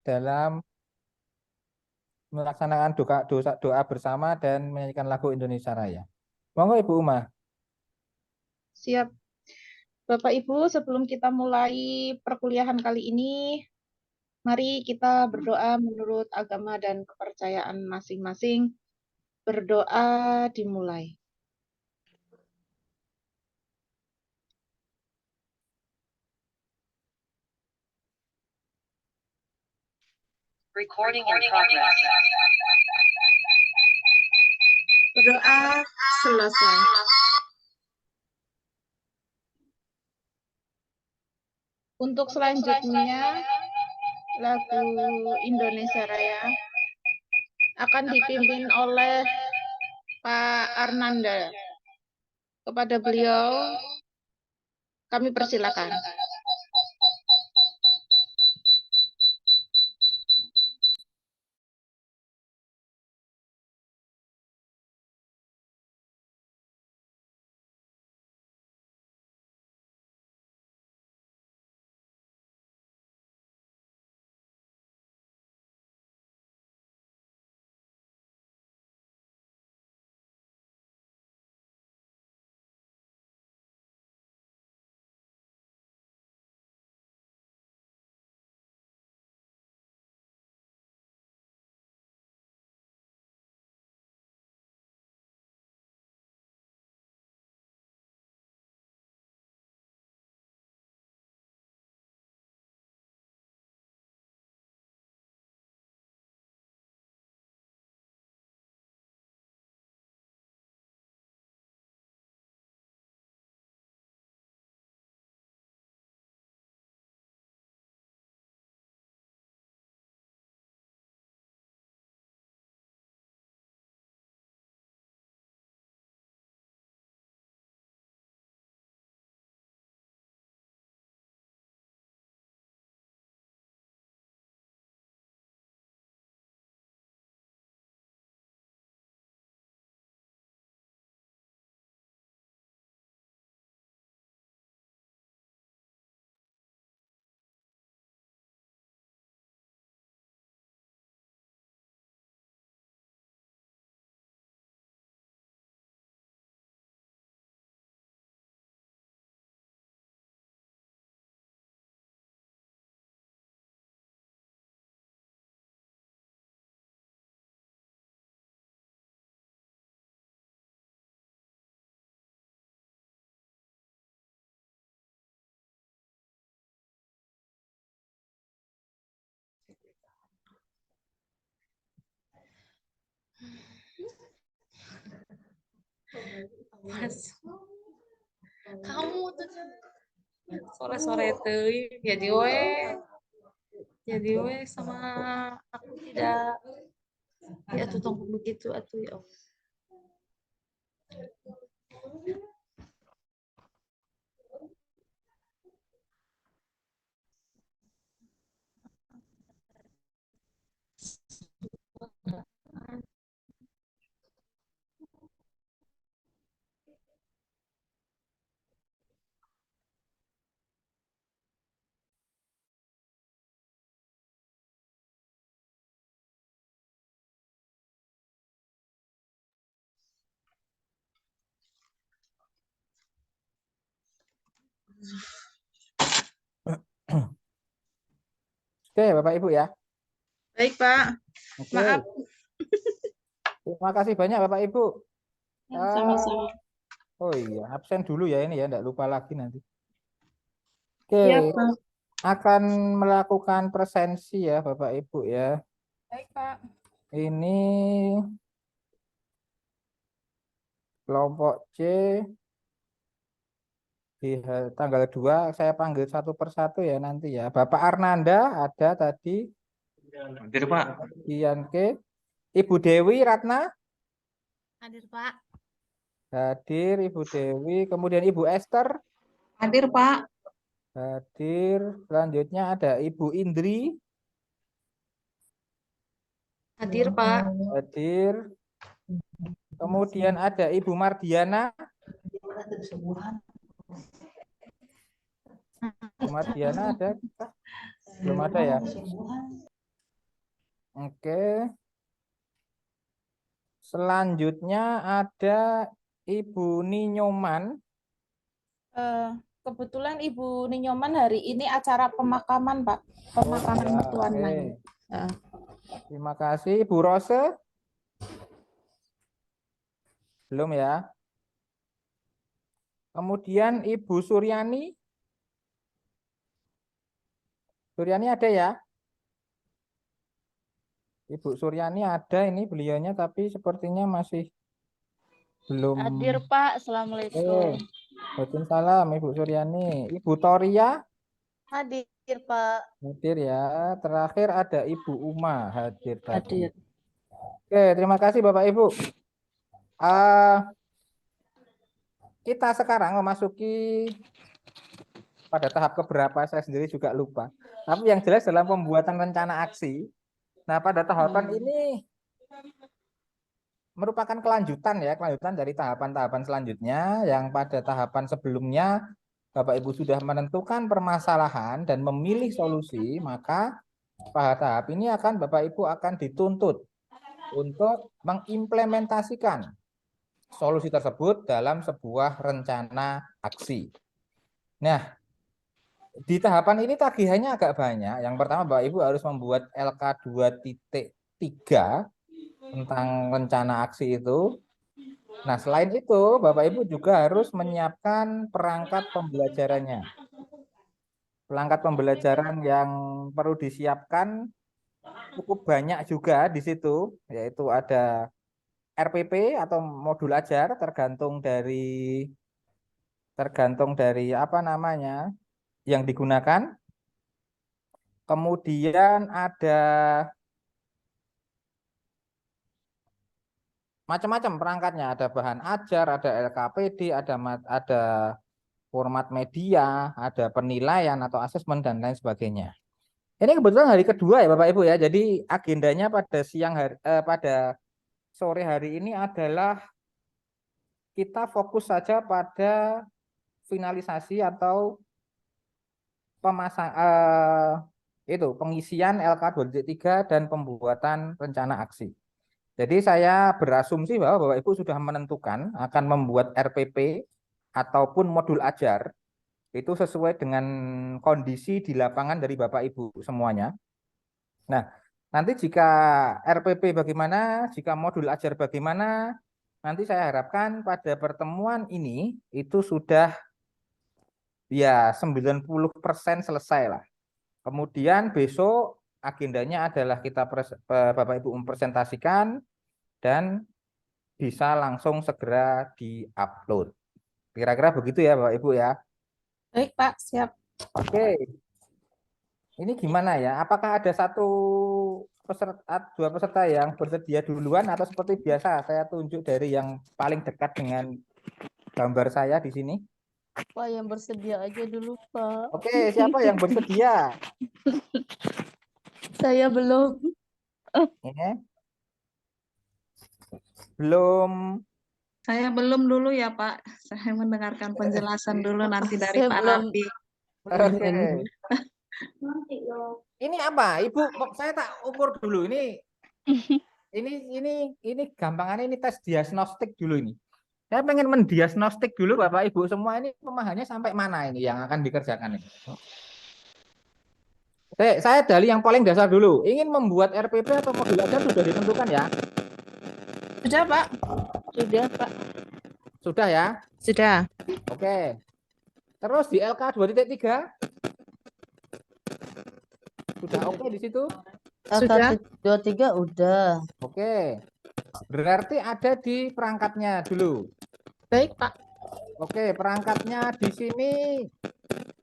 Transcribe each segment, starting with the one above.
dalam melaksanakan doa bersama dan menyanyikan lagu Indonesia Raya. Monggo Ibu Uma. Siap. Bapak Ibu, sebelum kita mulai perkuliahan kali ini, mari kita berdoa menurut agama dan kepercayaan masing-masing. Berdoa dimulai. Recording in progress. Berdoa selesai. Untuk selanjutnya, lagu Indonesia Raya akan dipimpin oleh Pak Arnanda. Kepada beliau, kami persilakan. Mas, kamu tuh sore-sore itu jadi we sama aku tidak ya tuh tong begitu atuh ya Allah. Oke, Bapak Ibu ya. Baik, Pak. Oke. Maaf. Terima kasih banyak Bapak Ibu. Sama-sama. Oh iya, absen dulu ya ini ya, enggak lupa lagi nanti. Oke, Siap, Pak. akan melakukan presensi ya Bapak Ibu ya. Baik, Pak. Ini kelompok C di tanggal 2 saya panggil satu persatu ya nanti ya. Bapak Arnanda ada tadi. Hadir Pak. Ianke. Ibu Dewi Ratna. Hadir Pak. Hadir Ibu Dewi. Kemudian Ibu Esther. Hadir Pak. Hadir. Selanjutnya ada Ibu Indri. Hadir Pak. Hadir. Kemudian ada Ibu Mardiana. Bu Mardiana ada? Belum ada ya? Oke. Selanjutnya ada Ibu Ninyoman. Kebetulan Ibu Ninyoman hari ini acara pemakaman, Pak. Pemakaman Ya, mertua oke. Neng. Nah, Terima kasih. Ibu Rose? Belum ya. Kemudian Ibu Suryani. Suryani ada ya? Ibu Suryani ada ini beliaunya tapi sepertinya masih belum. hadir, Pak. Assalamualaikum. Waalaikumsalam Ibu Suryani. Ibu Toria Hadir, Pak. hadir ya. Terakhir ada Ibu Uma hadir tadi. Hadir. Oke, terima kasih Bapak Ibu. Kita sekarang memasuki pada tahap keberapa saya sendiri juga lupa. Tapi yang jelas dalam pembuatan rencana aksi. Nah, pada tahapan ini merupakan kelanjutan dari tahapan-tahapan selanjutnya yang pada tahapan sebelumnya Bapak Ibu sudah menentukan permasalahan dan memilih solusi, maka pada tahap ini Bapak Ibu akan dituntut untuk mengimplementasikan solusi tersebut dalam sebuah rencana aksi. Nah, di tahapan ini tagihannya agak banyak. Yang pertama Bapak Ibu harus membuat LK 2.3 tentang rencana aksi itu. Nah, selain itu Bapak Ibu juga harus menyiapkan perangkat pembelajarannya. Perangkat pembelajaran yang perlu disiapkan cukup banyak juga di situ, yaitu ada RPP atau modul ajar tergantung dari apa namanya yang digunakan. Kemudian ada macam-macam perangkatnya, ada bahan ajar, ada LKPD, ada format media, ada penilaian atau asesmen dan lain sebagainya. Ini kebetulan hari kedua ya Bapak Ibu ya. Jadi agendanya pada sore hari ini adalah kita fokus saja pada finalisasi atau pengisian LK 2.3 dan pembuatan rencana aksi. Jadi saya berasumsi bahwa Bapak Ibu sudah menentukan akan membuat RPP ataupun modul ajar itu sesuai dengan kondisi di lapangan dari Bapak Ibu semuanya. Nah, nanti jika RPP bagaimana, jika modul ajar bagaimana, nanti saya harapkan pada pertemuan ini itu sudah ya 90% selesai lah. Kemudian besok agendanya adalah Bapak Ibu mempresentasikan dan bisa langsung segera di-upload. Kira-kira begitu ya Bapak Ibu ya. Baik, Pak. Siap. Oke. Ini gimana ya? Apakah ada dua peserta yang bersedia duluan atau seperti biasa saya tunjuk dari yang paling dekat dengan gambar saya di sini? Pak yang bersedia aja dulu, Pak. Oke, siapa yang bersedia? Saya belum. Ini belum. Saya belum dulu ya Pak. Saya mendengarkan penjelasan dulu nanti dari Saya Pak belum. Raffi. Oke. Ini apa? Ibu, saya tak ukur dulu ini. Ini gampangannya ini tes diagnostik dulu ini. Saya pengen mendiagnostik dulu Bapak Ibu semua ini pemahamannya sampai mana ini yang akan dikerjakan ini. Saya dari yang paling dasar dulu. Ingin membuat RPP atau modul ajar sudah ditentukan ya? Sudah, Pak. Sudah, Pak. Sudah ya? Sudah. Oke. Terus di LK 2.3 sudah oke di situ? Sudah. LK 23 udah. Oke. Berarti ada di perangkatnya dulu. Baik, Pak. Oke, perangkatnya di sini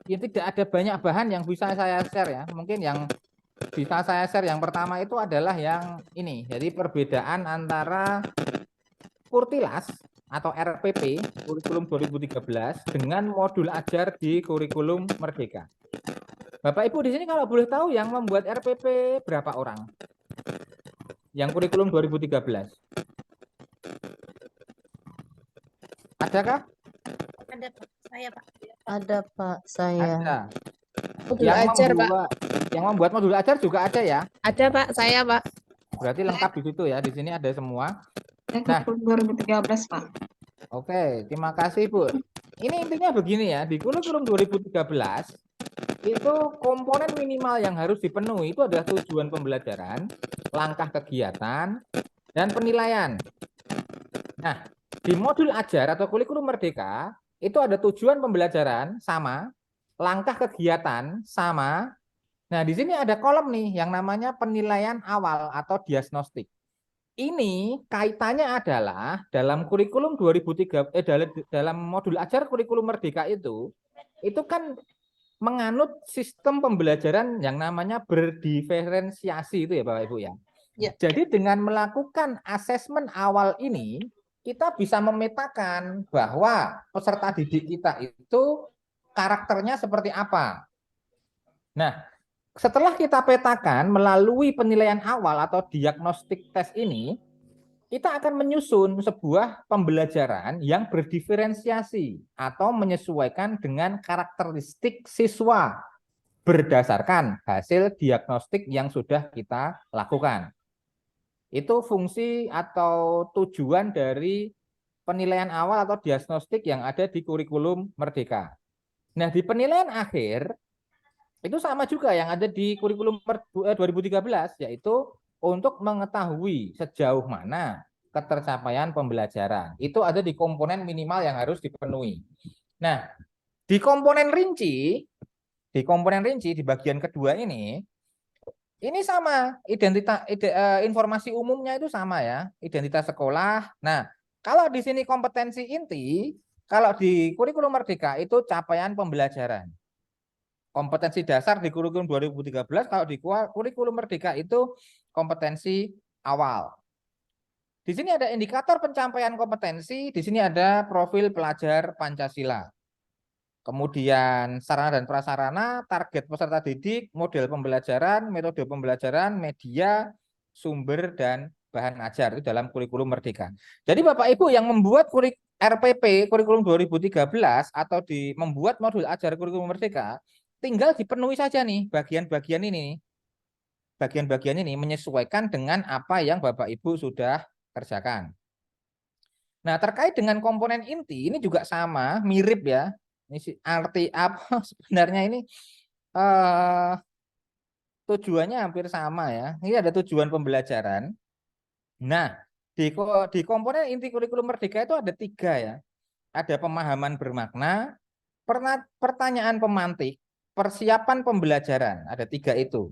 ya tidak ada banyak bahan yang bisa saya share ya. Mungkin yang bisa saya share yang pertama itu adalah yang ini. Jadi perbedaan antara Kurtilas atau RPP kurikulum 2013 dengan modul ajar di kurikulum Merdeka. Bapak Ibu di sini kalau boleh tahu yang membuat RPP berapa orang? Yang kurikulum 2013. Adakah? Ada, Pak. Saya, Pak. Ada, Pak. Saya. Ada. Modul ajar, Pak. Yang membuat modul ajar juga ada ya? Ada, Pak. Saya, Pak. Berarti lengkap di situ ya. Di sini ada semua. Saya Nah, kurikulum 2013, Pak. oke, terima kasih Bu. Ini intinya begini ya, di kurikulum 2013 itu komponen minimal yang harus dipenuhi itu adalah tujuan pembelajaran, langkah kegiatan, dan penilaian. Nah, di modul ajar atau kurikulum merdeka itu ada tujuan pembelajaran sama, langkah kegiatan sama. Nah, di sini ada kolom nih yang namanya penilaian awal atau diagnostik. Ini kaitannya adalah dalam kurikulum 2003 dalam modul ajar kurikulum merdeka itu kan menganut sistem pembelajaran yang namanya berdiferensiasi itu ya Bapak Ibu ya. Ya. Jadi dengan melakukan asesmen awal ini kita bisa memetakan bahwa peserta didik kita itu karakternya seperti apa. Nah, setelah kita petakan melalui penilaian awal atau diagnostik tes ini, kita akan menyusun sebuah pembelajaran yang berdiferensiasi atau menyesuaikan dengan karakteristik siswa berdasarkan hasil diagnostik yang sudah kita lakukan. Itu fungsi atau tujuan dari penilaian awal atau diagnostik yang ada di kurikulum Merdeka. Nah, di penilaian akhir itu sama juga yang ada di kurikulum 2013, yaitu untuk mengetahui sejauh mana ketercapaian pembelajaran. Itu ada di komponen minimal yang harus dipenuhi. Nah, di komponen rinci di bagian kedua ini sama, informasi umumnya itu sama ya, identitas sekolah. Nah, kalau di sini kompetensi inti, kalau di kurikulum Merdeka itu capaian pembelajaran. Kompetensi dasar di kurikulum 2013, kalau di kurikulum Merdeka itu kompetensi awal. Di sini ada indikator pencapaian kompetensi, di sini ada profil pelajar Pancasila. Kemudian sarana dan prasarana, target peserta didik, model pembelajaran, metode pembelajaran, media, sumber, dan bahan ajar itu dalam kurikulum Merdeka. Jadi Bapak Ibu yang membuat RPP kurikulum 2013 atau membuat modul ajar kurikulum Merdeka, tinggal dipenuhi saja nih bagian-bagian ini. Bagian-bagian ini menyesuaikan dengan apa yang Bapak Ibu sudah kerjakan. Nah, terkait dengan komponen inti ini juga sama, mirip ya. Ini arti apa sebenarnya ini tujuannya hampir sama ya. Ini ada tujuan pembelajaran. Nah, di komponen inti kurikulum Merdeka itu ada 3 ya. Ada pemahaman bermakna, pertanyaan pemantik, persiapan pembelajaran. Ada 3 itu.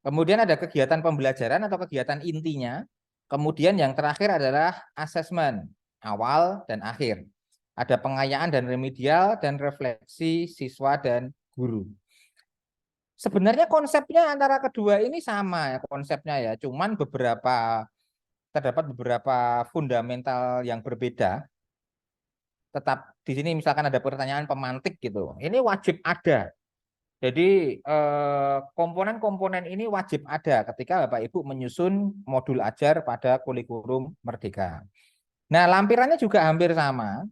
Kemudian ada kegiatan pembelajaran atau kegiatan intinya. Kemudian yang terakhir adalah asesmen awal dan akhir. Ada pengayaan dan remedial dan refleksi siswa dan guru. Sebenarnya konsepnya antara kedua ini sama ya konsepnya ya, cuman terdapat beberapa fundamental yang berbeda. Tetap di sini misalkan ada pertanyaan pemantik gitu. Ini wajib ada. Jadi komponen-komponen ini wajib ada ketika Bapak Ibu menyusun modul ajar pada kurikulum Merdeka. Nah, lampirannya juga hampir sama.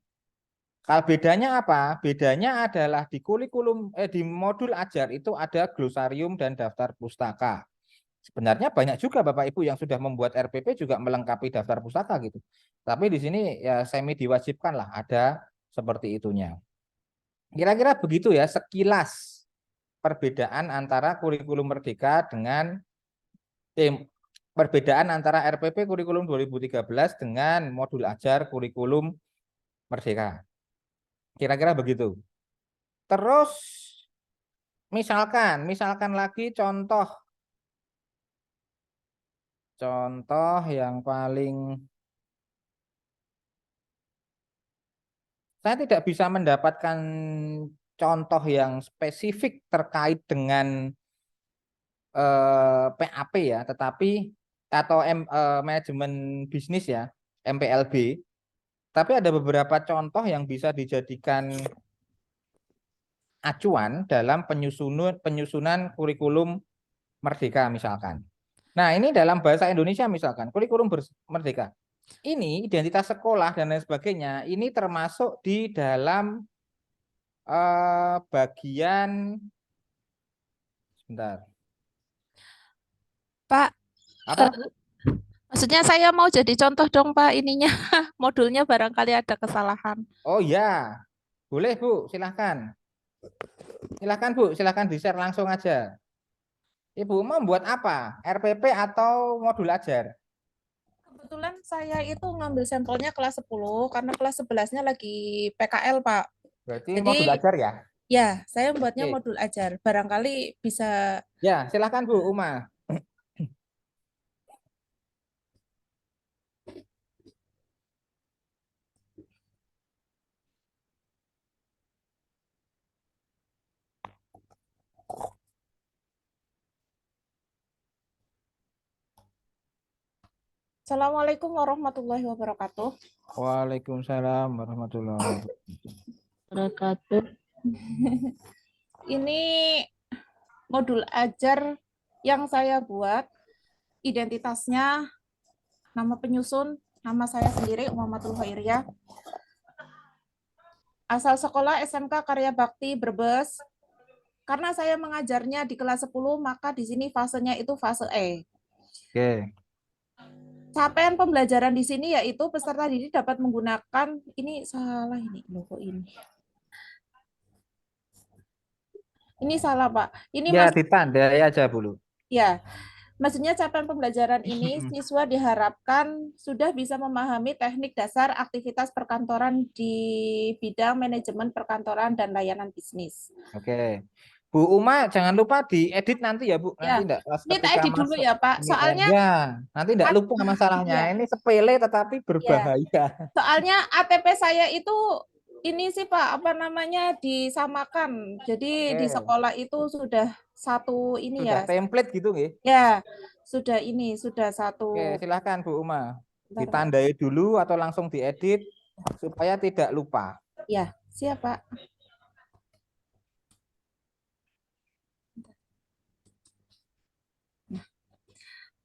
Kalau bedanya apa? Bedanya adalah di di modul ajar itu ada glosarium dan daftar pustaka. Sebenarnya banyak juga Bapak Ibu yang sudah membuat RPP juga melengkapi daftar pustaka gitu. Tapi di sini ya semi diwajibkan lah ada seperti itunya. Kira-kira begitu ya sekilas perbedaan antara kurikulum Merdeka dengan perbedaan antara RPP kurikulum 2013 dengan modul ajar kurikulum Merdeka. Kira-kira begitu. Terus misalkan lagi contoh yang paling saya tidak bisa mendapatkan contoh yang spesifik terkait dengan PAP ya, tetapi atau manajemen bisnis ya, MPLB. Tapi ada beberapa contoh yang bisa dijadikan acuan dalam penyusunan kurikulum Merdeka misalkan. Nah, ini dalam bahasa Indonesia misalkan kurikulum Merdeka. Ini identitas sekolah dan lain sebagainya, ini termasuk di dalam bagian sebentar. Pak, Apa? Maksudnya saya mau jadi contoh dong Pak ininya modulnya barangkali ada kesalahan. Oh ya, boleh Bu, silahkan. Silahkan Bu, silahkan di-share langsung aja. Ibu mau buat apa? RPP atau modul ajar? Kebetulan saya itu ngambil sampelnya kelas 10 karena kelas 11-nya lagi PKL Pak. Berarti Jadi modul ajar ya? ya saya membuatnya Oke. modul ajar. Barangkali bisa. Ya, silahkan Bu Uma. Assalamualaikum warahmatullahi wabarakatuh. Waalaikumsalam warahmatullahi Wabarakatuh. Ini modul ajar yang saya buat, identitasnya, nama penyusun, nama saya sendiri, Muhammadul Khairiyah. Asal sekolah SMK Karya Bakti Brebes. Karena saya mengajarnya di kelas 10, maka di sini fasenya itu fase E. Oke. Capaian pembelajaran di sini yaitu peserta didik dapat menggunakan, ini salah ini, logo ini. Ini salah Pak. Ini Ya, ditandai aja dulu. ya, maksudnya capaian pembelajaran ini siswa diharapkan sudah bisa memahami teknik dasar aktivitas perkantoran di bidang manajemen perkantoran dan layanan bisnis. Oke. Bu Uma jangan lupa diedit nanti ya Bu. Ya, Nanti enggak pas ini tak ketika edit dulu masuk ya Pak. ini Soalnya ya, nanti enggak lupa masalahnya. ya, Ini sepele tetapi berbahaya. soalnya ATP saya itu ini sih Pak, apa namanya disamakan. Jadi di Oke. sekolah itu sudah satu ini Sudah ya. template gitu nggih? Ya, sudah ini, sudah satu. Oke, silahkan Bu Uma. Bentar, Pak. Ditandai dulu atau langsung diedit supaya tidak lupa. Ya, siap Pak.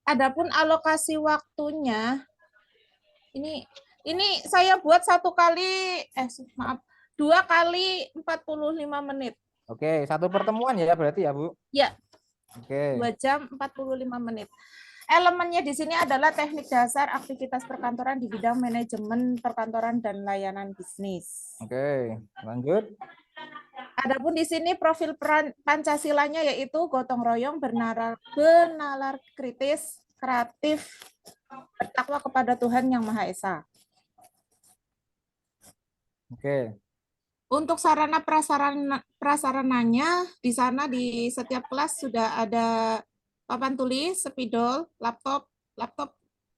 Adapun alokasi waktunya, ini saya buat 2 kali 45 menit. Oke, satu pertemuan ya berarti ya Bu? Ya, Oke. 2 jam 45 menit. Elemennya di sini adalah teknik dasar aktivitas perkantoran di bidang manajemen perkantoran dan layanan bisnis. Oke, lanjut. Adapun di sini profil Pancasilanya yaitu gotong royong, bernalar kritis, kreatif, bertakwa kepada Tuhan Yang Maha Esa. Oke. Untuk sarana prasarananya di sana di setiap kelas sudah ada papan tulis, spidol, laptop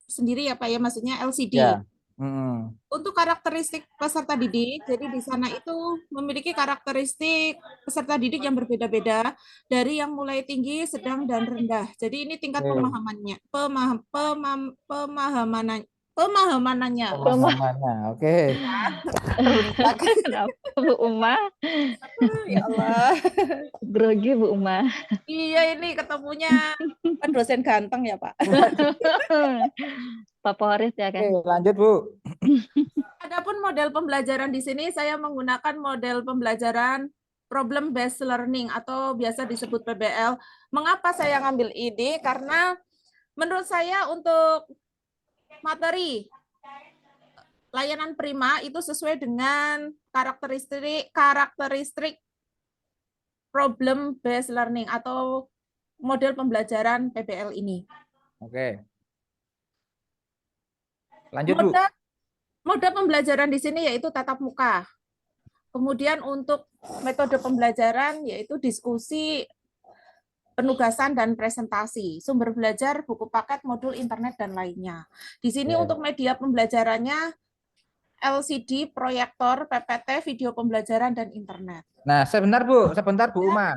sendiri ya Pak ya, maksudnya LCD. Ya. Untuk karakteristik peserta didik, jadi di sana itu memiliki karakteristik peserta didik yang berbeda-beda dari yang mulai tinggi, sedang, dan rendah. Jadi ini tingkat pemahamannya, pemahamannya. Oke. Kenapa Bu Uma? Ya Allah. Grogi Bu Uma. Iya ini ketemunya kan dosen ganteng ya Pak. Favorit ya kan? Oke, lanjut Bu. Adapun model pembelajaran di sini saya menggunakan model pembelajaran problem based learning atau biasa disebut PBL. Mengapa saya ngambil ini? Karena menurut saya untuk materi layanan prima itu sesuai dengan karakteristik problem based learning atau model pembelajaran PBL ini. Oke. Lanjut Bu. Mode pembelajaran di sini yaitu tatap muka. Kemudian untuk metode pembelajaran yaitu diskusi, penugasan dan presentasi, sumber belajar, buku paket, modul internet dan lainnya. Di sini untuk media pembelajarannya LCD, proyektor, PPT, video pembelajaran dan internet. Nah, sebentar Bu Uma.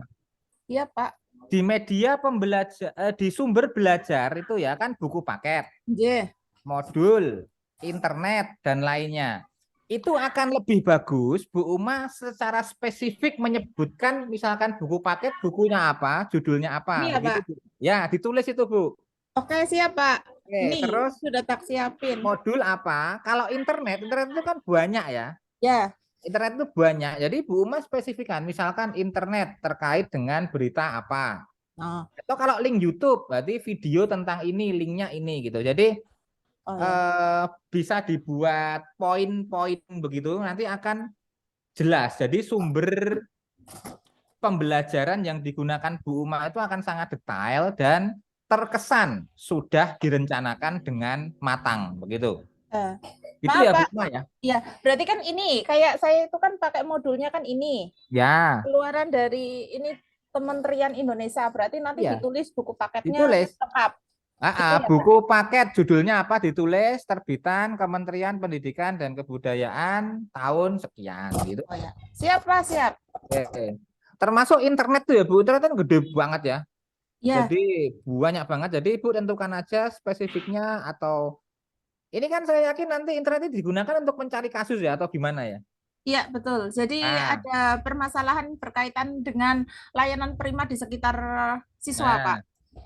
Iya, Pak. Di media pembelajar di sumber belajar itu ya kan buku paket. Yeah. Modul, internet dan lainnya. Itu akan lebih bagus Bu Uma secara spesifik menyebutkan misalkan buku paket, bukunya apa, judulnya apa. Ini ya, Pak? Ya, ditulis itu Bu. Oke, siap Pak. Oke, ini terus sudah tak siapin. Modul apa? Kalau internet itu kan banyak ya. Ya. Internet itu banyak. Jadi Bu Uma spesifikkan misalkan internet terkait dengan berita apa. Oh. Atau kalau link YouTube berarti video tentang ini, linknya ini gitu. Jadi Oh, ya. bisa dibuat poin-poin begitu, nanti akan jelas. Jadi sumber pembelajaran yang digunakan Bu Uma itu akan sangat detail dan terkesan sudah direncanakan dengan matang, begitu. Eh, Itu Maaf ya Bu Pak, Uma ya. ya berarti kan ini kayak saya itu kan pakai modulnya kan ini Ya, keluaran dari ini Kementerian Indonesia, berarti nanti iya. ditulis buku paketnya Ditulis. lengkap. Gitu ya, Pak? Buku paket judulnya apa ditulis, terbitan Kementerian Pendidikan dan Kebudayaan tahun sekian gitu. Oh ya. Siap Pak, siap. Oke. Termasuk internet tuh ya Bu, internet kan gede banget ya. Ya, Jadi banyak banget. Jadi Ibu tentukan aja spesifiknya atau ini kan saya yakin nanti internet ini digunakan untuk mencari kasus ya atau gimana ya? iya betul. Jadi Nah, ada permasalahan berkaitan dengan layanan prima di sekitar siswa, nah, Pak.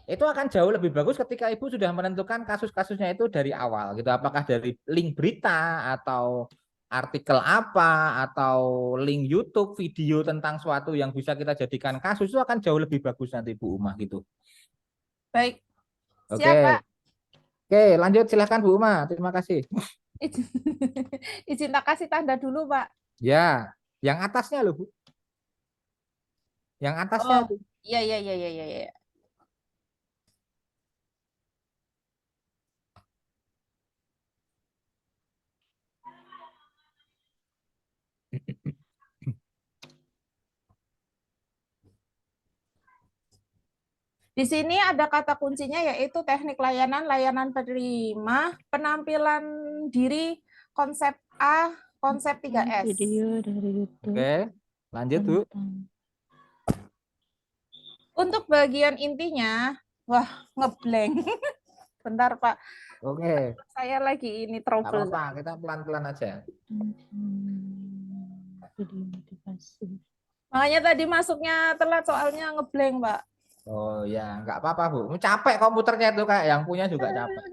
itu akan jauh lebih bagus ketika Ibu sudah menentukan kasus-kasusnya itu dari awal gitu. Apakah dari link berita atau artikel apa atau link YouTube video tentang suatu yang bisa kita jadikan kasus itu akan jauh lebih bagus nanti Bu Uma gitu. Baik. Siap, Pak. Oke. Oke, lanjut silahkan Bu Uma. Terima kasih. Izin, izin tak kasih tanda dulu, Pak. Ya, yang atasnya loh Bu. Yang atasnya Oh, itu. iya, iya, iya, iya, iya. Iya. Di sini ada kata kuncinya yaitu teknik layanan, layanan penerima, penampilan diri, konsep A, konsep 3S. Video dari YouTube. Oke, lanjut Bu. Untuk bagian intinya, wah, ngeblank. Bentar, Pak. Oke, Saya lagi ini nggak trouble. apa-apa, kita pelan-pelan aja. Video motivasi. Makanya tadi masuknya telat soalnya ngeblank, Pak. Oh ya, nggak apa-apa Bu. Capek komputernya itu kayak yang punya juga capek.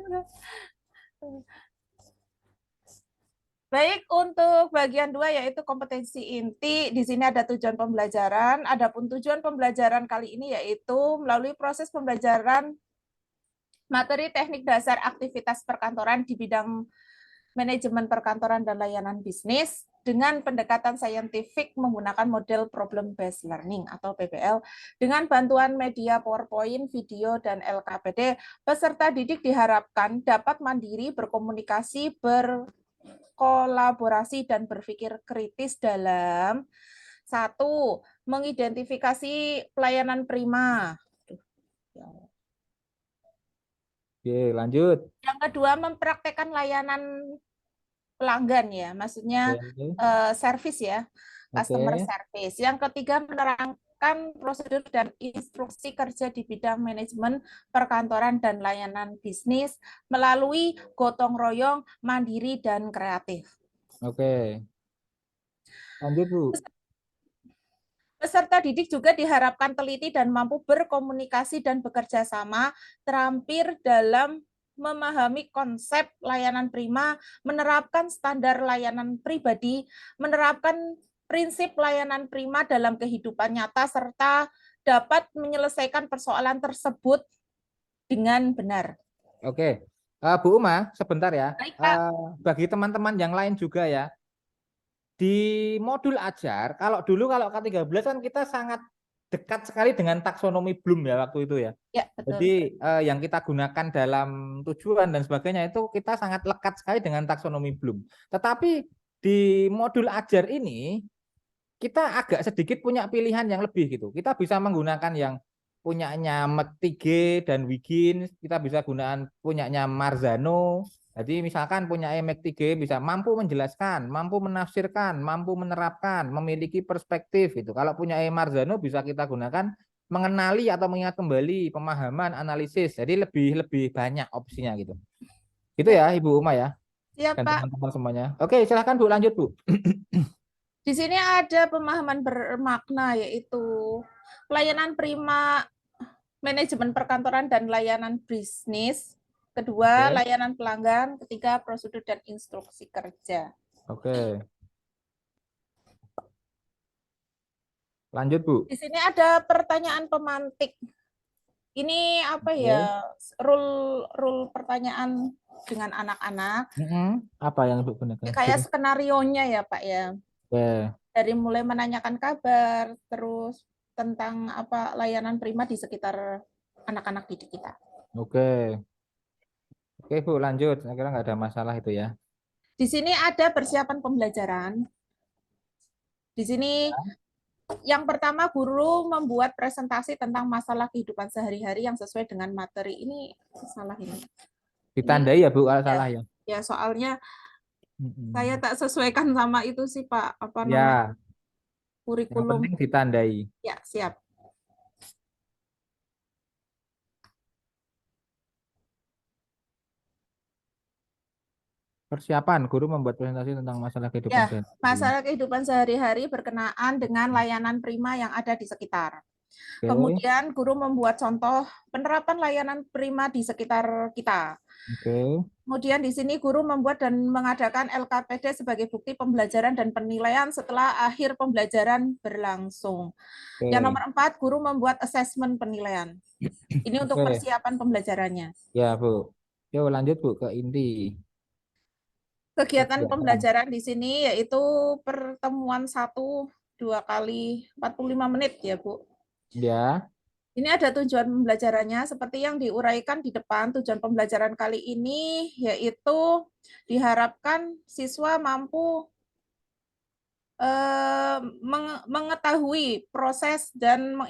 Baik, untuk bagian 2 yaitu kompetensi inti. Di sini ada tujuan pembelajaran. Adapun tujuan pembelajaran kali ini yaitu melalui proses pembelajaran materi teknik dasar aktivitas perkantoran di bidang manajemen perkantoran dan layanan bisnis dengan pendekatan saintifik menggunakan model problem based learning atau PBL dengan bantuan media PowerPoint, video, dan LKPD. Peserta didik diharapkan dapat mandiri berkomunikasi, berkolaborasi, dan berpikir kritis dalam 1. Mengidentifikasi pelayanan prima. Oke, lanjut. Yang kedua, mempraktekkan layanan pelanggan ya, maksudnya Oke, service ya, customer oke, service. Yang ketiga, menerangkan prosedur dan instruksi kerja di bidang manajemen perkantoran dan layanan bisnis melalui gotong royong, mandiri, dan kreatif. oke. Lanjut Bu. Peserta didik juga diharapkan teliti dan mampu berkomunikasi dan bekerja sama, terampil dalam memahami konsep layanan prima, menerapkan standar layanan pribadi, menerapkan prinsip layanan prima dalam kehidupan nyata, serta dapat menyelesaikan persoalan tersebut dengan benar. Oke. Bu Uma, sebentar ya. Baik, Pak. Bagi teman-teman yang lain juga ya. Di modul ajar, kalau dulu kalau K13 kan kita sangat dekat sekali dengan taksonomi Bloom ya waktu itu ya. Ya, betul. Jadi yang kita gunakan dalam tujuan dan sebagainya itu kita sangat lekat sekali dengan taksonomi Bloom. Tetapi di modul ajar ini kita agak sedikit punya pilihan yang lebih gitu. Kita bisa menggunakan yang punyanya Metige dan Wiggins, kita bisa gunakan punyanya Marzano. Jadi misalkan punya Metige bisa mampu menjelaskan, mampu menafsirkan, mampu menerapkan, memiliki perspektif itu. Kalau punya Marzano bisa kita gunakan mengenali atau mengingat kembali, pemahaman, analisis. Jadi lebih banyak opsinya gitu. Itu ya Ibu Uma ya. Siap, Dan Pak. teman-teman semuanya. Oke, silahkan Bu, lanjut Bu. Di sini ada pemahaman bermakna yaitu pelayanan prima, manajemen perkantoran dan layanan bisnis. Kedua, Oke. layanan pelanggan. Ketiga, prosedur dan instruksi kerja. Oke. Lanjut Bu. Di sini ada pertanyaan pemantik. Ini apa Oke. ya? Rule pertanyaan dengan anak-anak. Apa yang Ibu gunakan? Kayak skenarionya ya Pak ya. Oke. Dari mulai menanyakan kabar, terus tentang apa layanan prima di sekitar anak-anak didik kita. Oke. Oke Bu, lanjut. Saya kira nggak ada masalah itu ya. Di sini ada persiapan pembelajaran. Di sini yang pertama guru membuat presentasi tentang masalah kehidupan sehari-hari yang sesuai dengan materi. Ini salah ini. Ditandai ya Bu, kalau Ya, salah ya. ya soalnya saya tak sesuaikan sama itu sih Pak, apa namanya Ya, yang kurikulum. penting ditandai. Ya, siap. Persiapan guru membuat presentasi tentang masalah kehidupan Ya, sehari-hari. masalah kehidupan sehari-hari berkenaan dengan layanan prima yang ada di sekitar. Oke. Kemudian guru membuat contoh penerapan layanan prima di sekitar kita. Oke. Kemudian di sini guru membuat dan mengadakan LKPD sebagai bukti pembelajaran dan penilaian setelah akhir pembelajaran berlangsung. Oke. Yang nomor 4, guru membuat asesmen penilaian. Ini untuk Oke. persiapan pembelajarannya. Ya Bu. Yuk lanjut Bu ke inti. Kegiatan Kegiatan. pembelajaran di sini yaitu pertemuan 1, 2 kali 45 menit ya Bu. Ya. Ini ada tujuan pembelajarannya seperti yang diuraikan di depan. Tujuan pembelajaran kali ini yaitu diharapkan siswa mampu mengetahui proses dan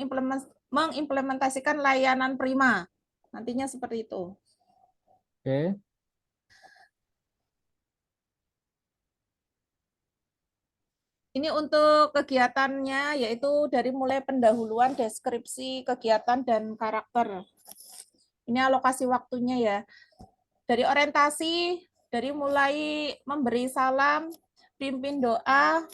mengimplementasikan layanan prima. Nantinya seperti itu. Oke. Ini untuk kegiatannya yaitu dari mulai pendahuluan, deskripsi, kegiatan, dan karakter. Ini alokasi waktunya ya. Dari orientasi, dari mulai memberi salam, pimpin doa,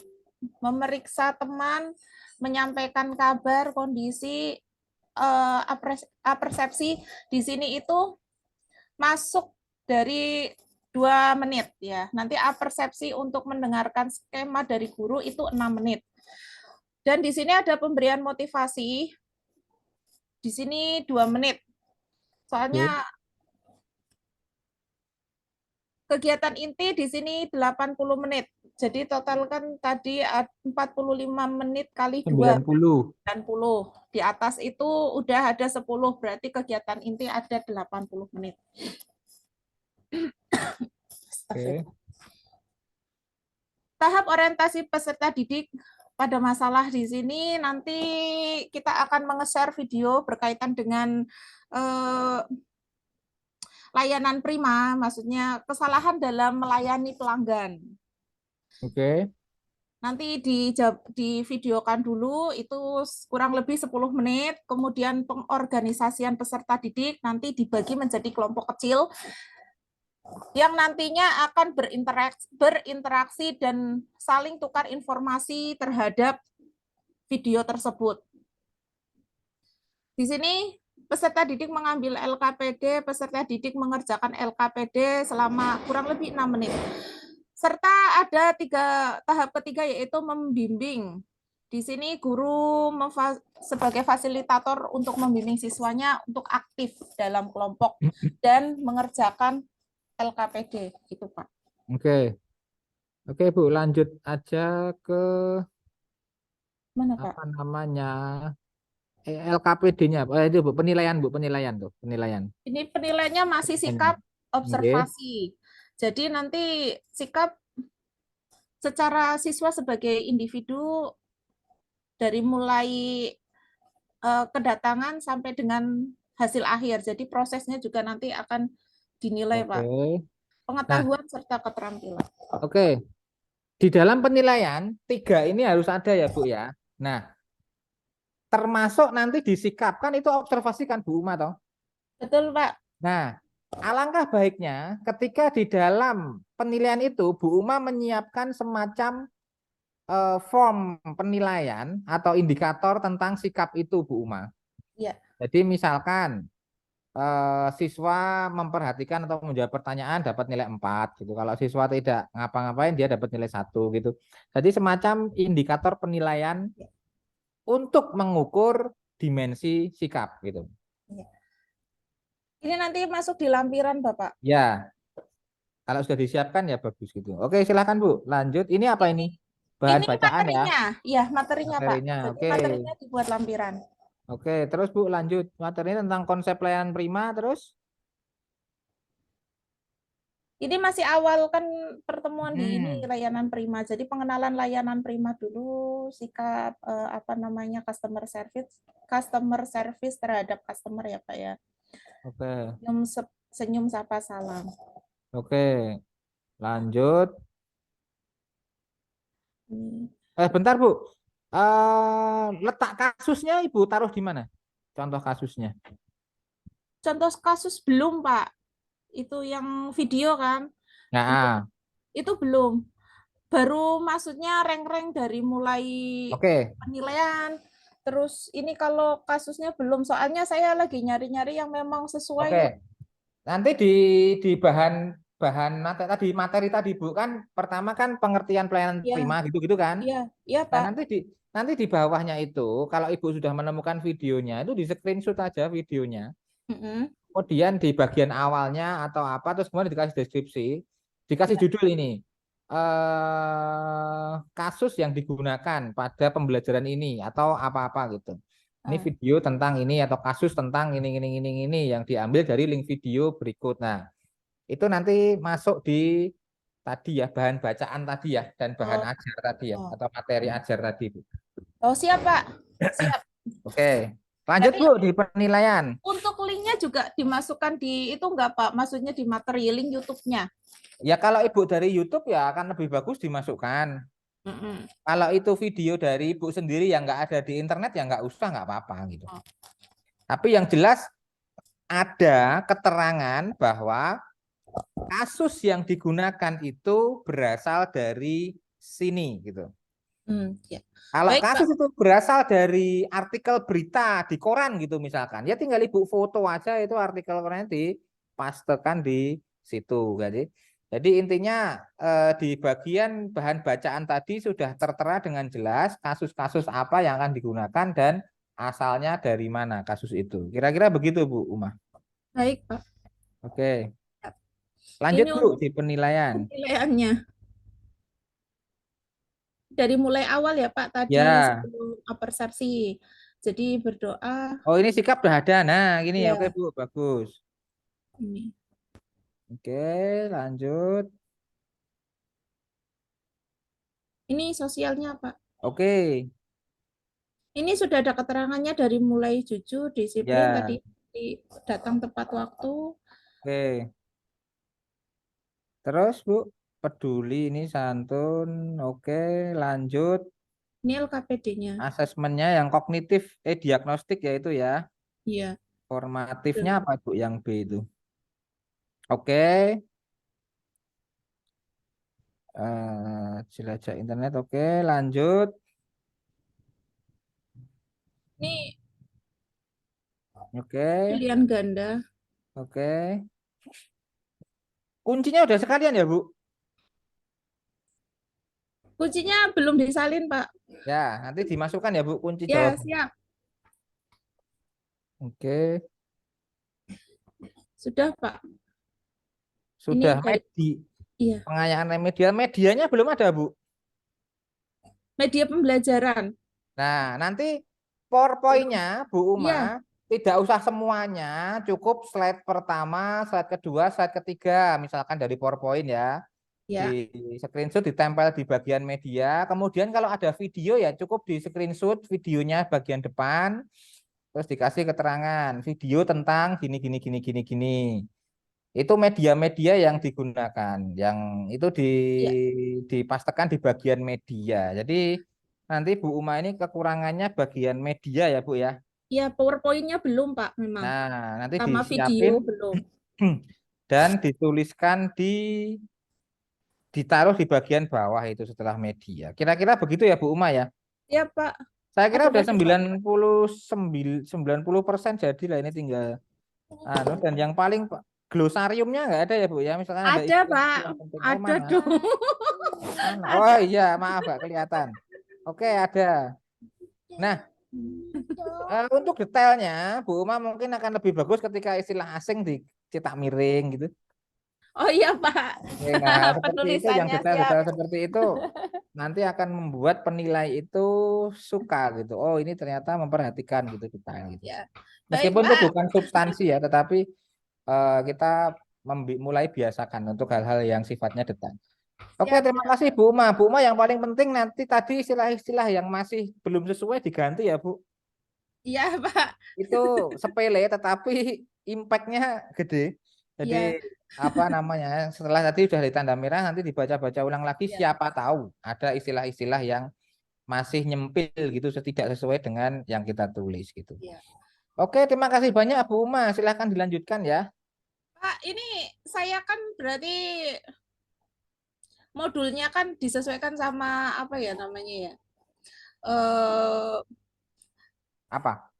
memeriksa teman, menyampaikan kabar, kondisi, persepsi. Di sini itu masuk dari 2 menit ya. Nanti persepsi untuk mendengarkan skema dari guru itu 6 menit. Dan di sini ada pemberian motivasi. Di sini 2 menit. Soalnya kegiatan inti di sini 80 menit. Jadi total kan tadi 45 menit kali 2. 90. 90. Di atas itu udah ada 10, berarti kegiatan inti ada 80 menit. Oke. Tahap orientasi peserta didik pada masalah di sini nanti kita akan menge-share video berkaitan dengan layanan prima, maksudnya kesalahan dalam melayani pelanggan. Oke. Nanti divideokan dulu, itu kurang lebih 10 menit, kemudian pengorganisasian peserta didik nanti dibagi menjadi kelompok kecil, yang nantinya akan berinteraksi dan saling tukar informasi terhadap video tersebut. Di sini peserta didik mengambil LKPD, peserta didik mengerjakan LKPD selama kurang lebih 6 menit. Serta ada tahap ketiga yaitu membimbing. Di sini guru sebagai fasilitator untuk membimbing siswanya untuk aktif dalam kelompok dan mengerjakan LKPD, gitu Pak. Oke. Oke Bu, lanjut aja ke Mana Pak? apa namanya LKPD-nya. Itu Bu, penilaian Bu, penilaian tuh, penilaian. Ini penilaiannya masih sikap observasi. Jadi nanti sikap secara siswa sebagai individu dari mulai kedatangan sampai dengan hasil akhir. Jadi prosesnya juga nanti akan dinilai, Pak. Pengetahuan serta keterampilan. Oke. Di dalam penilaian 3 ini harus ada ya Bu ya. Nah, termasuk nanti disikapkan itu observasi kan Bu Uma toh? Betul Pak. Nah, alangkah baiknya ketika di dalam penilaian itu Bu Uma menyiapkan semacam form penilaian atau indikator tentang sikap itu Bu Uma. Iya. Jadi misalkan siswa memperhatikan atau menjawab pertanyaan dapat nilai 4 gitu. Kalau siswa tidak ngapa-ngapain dia dapat nilai 1 gitu. Jadi semacam indikator penilaian untuk mengukur dimensi sikap gitu. Ini nanti masuk di lampiran Bapak. Ya. Kalau sudah disiapkan ya bagus gitu. Oke, silakan Bu. Lanjut. Ini apa ini? Bahan Ini bacaan ya. materinya, ya materinya Pak. Materinya. Jadi Oke. materinya dibuat lampiran. Oke, terus Bu lanjut. Materinya tentang konsep layanan prima terus. Ini masih awal kan pertemuan di ini Hmm. layanan prima. Jadi pengenalan layanan prima dulu, sikap customer service terhadap customer ya Pak ya. Oke. Senyum sapa salam. Oke. Lanjut. Ini. Bentar Bu. Letak kasusnya Ibu taruh di mana? Contoh kasusnya. Contoh kasus belum Pak. Itu yang video kan. Nah, Itu belum. Baru maksudnya rank-rank dari mulai oke. penilaian. Terus ini kalau kasusnya belum, soalnya saya lagi nyari-nyari yang memang sesuai. Oke. Nanti di bahan materi tadi Bu kan pertama kan pengertian pelayanan Ya, prima gitu-gitu kan. iya, iya Nah, Pak. nanti di bawahnya itu kalau Ibu sudah menemukan videonya itu di screenshot aja videonya. Mm-mm. Kemudian di bagian awalnya atau apa terus kemudian dikasih deskripsi, dikasih Ya. judul ini. Kasus yang digunakan pada pembelajaran ini atau apa-apa gitu. Ini Ah. video tentang ini atau kasus tentang ini yang diambil dari link video berikut. Nah, itu nanti masuk di tadi ya bahan bacaan tadi ya dan bahan Oh, ajar tadi ya oh. atau materi ajar tadi Bu. Oh, siap Pak. Siap. Oke. Lanjut Jadi Bu di penilaian. untuk linknya juga dimasukkan di itu enggak Pak? Maksudnya di materi link YouTube-nya. Ya kalau Ibu dari YouTube ya akan lebih bagus dimasukkan. Mm-mm. Kalau itu video dari Ibu sendiri yang nggak ada di internet ya nggak usah, nggak apa-apa gitu. Oh. Tapi yang jelas ada keterangan bahwa kasus yang digunakan itu berasal dari sini gitu. Ya. Kalau Baik, kasus Pak. itu berasal dari artikel berita di koran gitu misalkan, ya tinggal Ibu foto aja itu artikel koran dipastekan di situ. Jadi intinya di bagian bahan bacaan tadi sudah tertera dengan jelas kasus-kasus apa yang akan digunakan dan asalnya dari mana kasus itu. Kira-kira begitu Bu Umah. Baik, Pak. Oke. Lanjut Ini Bu untuk di penilaian. penilaiannya. Dari mulai awal ya Pak tadi Ya. sebelum persepsi. Jadi berdoa. Oh ini sikap udah ada. Nah gini ya. Ya. Oke Bu, bagus. Ini. Oke, lanjut. Ini sosialnya Pak. Oke. Ini sudah ada keterangannya dari mulai jujur, disiplin Ya. tadi datang tepat waktu. Oke. Terus Bu, peduli ini santun. Oke, lanjut. Ini LKPD-nya. Asesmennya yang kognitif, diagnostik ya itu ya. Iya. Formatifnya apa Bu yang B itu? Oke. Jelajah internet. Oke, lanjut. Ini Oke. pilihan ganda. Oke. Kuncinya udah sekalian ya Bu? Kuncinya belum disalin Pak. Ya, nanti dimasukkan ya Bu kunci Ya, jawaban. siap. Oke. Sudah Pak. Sudah Ini iya. pengayaan remedial. Medianya belum ada Bu. Media pembelajaran. Nah, nanti PowerPoint-nya Bu Uma Iya. tidak usah semuanya, cukup slide pertama, slide kedua, slide ketiga, misalkan dari PowerPoint ya. Ya. Di screenshot ditempel di bagian media. Kemudian kalau ada video ya cukup di screenshot videonya bagian depan. Terus dikasih keterangan video tentang gini. Itu media-media yang digunakan, yang itu Ya. dipastekan di bagian media. Jadi nanti Bu Uma ini kekurangannya bagian media ya Bu ya. Ya, PowerPoint-nya belum Pak memang. Nah, nanti Sama disiapin video belum. dan dituliskan ditaruh di bagian bawah itu setelah media. Kira-kira begitu ya Bu Uma ya. Ya Pak. Saya kira Ada udah banyak 90% jadi lah, ini tinggal dan yang paling glosariumnya nggak ada ya Bu ya, misalkan ada Ada Pak. yang penting. Oh, Ada mana? dong. Mana? Oh iya, maaf nggak kelihatan. Oke, ada. Nah, untuk detailnya Bu Uma mungkin akan lebih bagus ketika istilah asing dicetak miring gitu. Oh iya Pak, Oke, nah seperti itu yang penulisannya siap. detail-detail seperti itu nanti akan membuat penilai itu suka gitu. Oh, ini ternyata memperhatikan gitu detail gitu. Ya, baik Meskipun itu Pak. bukan substansi ya, tetapi kita mulai biasakan untuk hal-hal yang sifatnya detail. Oke, Siap, terima siap. kasih Bu Uma. Bu Uma yang paling penting nanti tadi istilah-istilah yang masih belum sesuai diganti ya Bu. Iya Pak. Itu sepele tetapi impactnya gede. Jadi Iya, apa namanya? Setelah tadi sudah ditanda merah nanti dibaca-baca ulang lagi iya, siapa tahu ada istilah-istilah yang masih nyempil gitu tidak sesuai dengan yang kita tulis gitu. iya. Oke, terima kasih banyak Bu Uma. Silahkan dilanjutkan ya. Pak, ini saya kan berarti modulnya kan disesuaikan sama apa ya namanya ya? Eh Apa?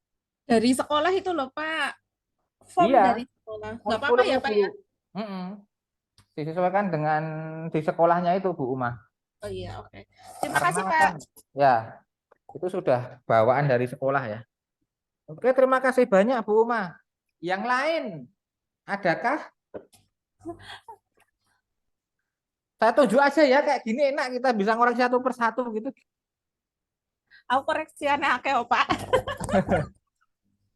dari sekolah itu loh Pak. Form Iya, dari sekolah. Nggak apa-apa kurikulum ya Pak itu. ya? Mm-mm. Disesuaikan dengan di sekolahnya itu Bu Uma. Oh iya, oke. Terima Karena kasih Pak. kan ya itu sudah bawaan dari sekolah ya. Oke, terima kasih banyak Bu Uma. Yang lain, adakah? Saya tunjuk aja ya kayak gini enak kita bisa ngoreksi satu persatu gitu. Aku koreksiannya akeh oh, Pak.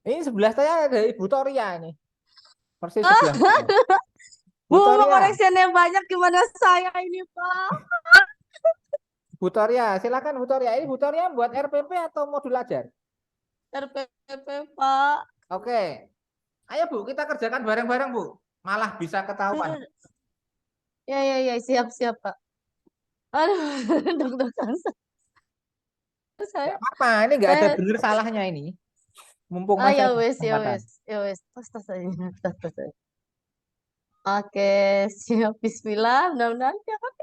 Ini sebelah saya ada Ibu Toria ini. Persis sebelah saya. Bu, Bu Toria, koreksiannya banyak gimana saya ini, Pak? Bu Toria, silakan Bu Toria. Ini Bu Toria buat RPP atau modul ajar? RPP, Pak. Oke. Ayo Bu, kita kerjakan bareng-bareng Bu. Malah bisa ketahuan. Ya, siap, Pak. Aduh, deg-degan saya. Gak apa-apa, ini nggak ada Saya, bener salahnya ini. Mumpung ah, masih ya ada wes, kesempatan. Tas aja, tas aja. Oke, siap. Bismillah, mudah-mudahan ya, Pak.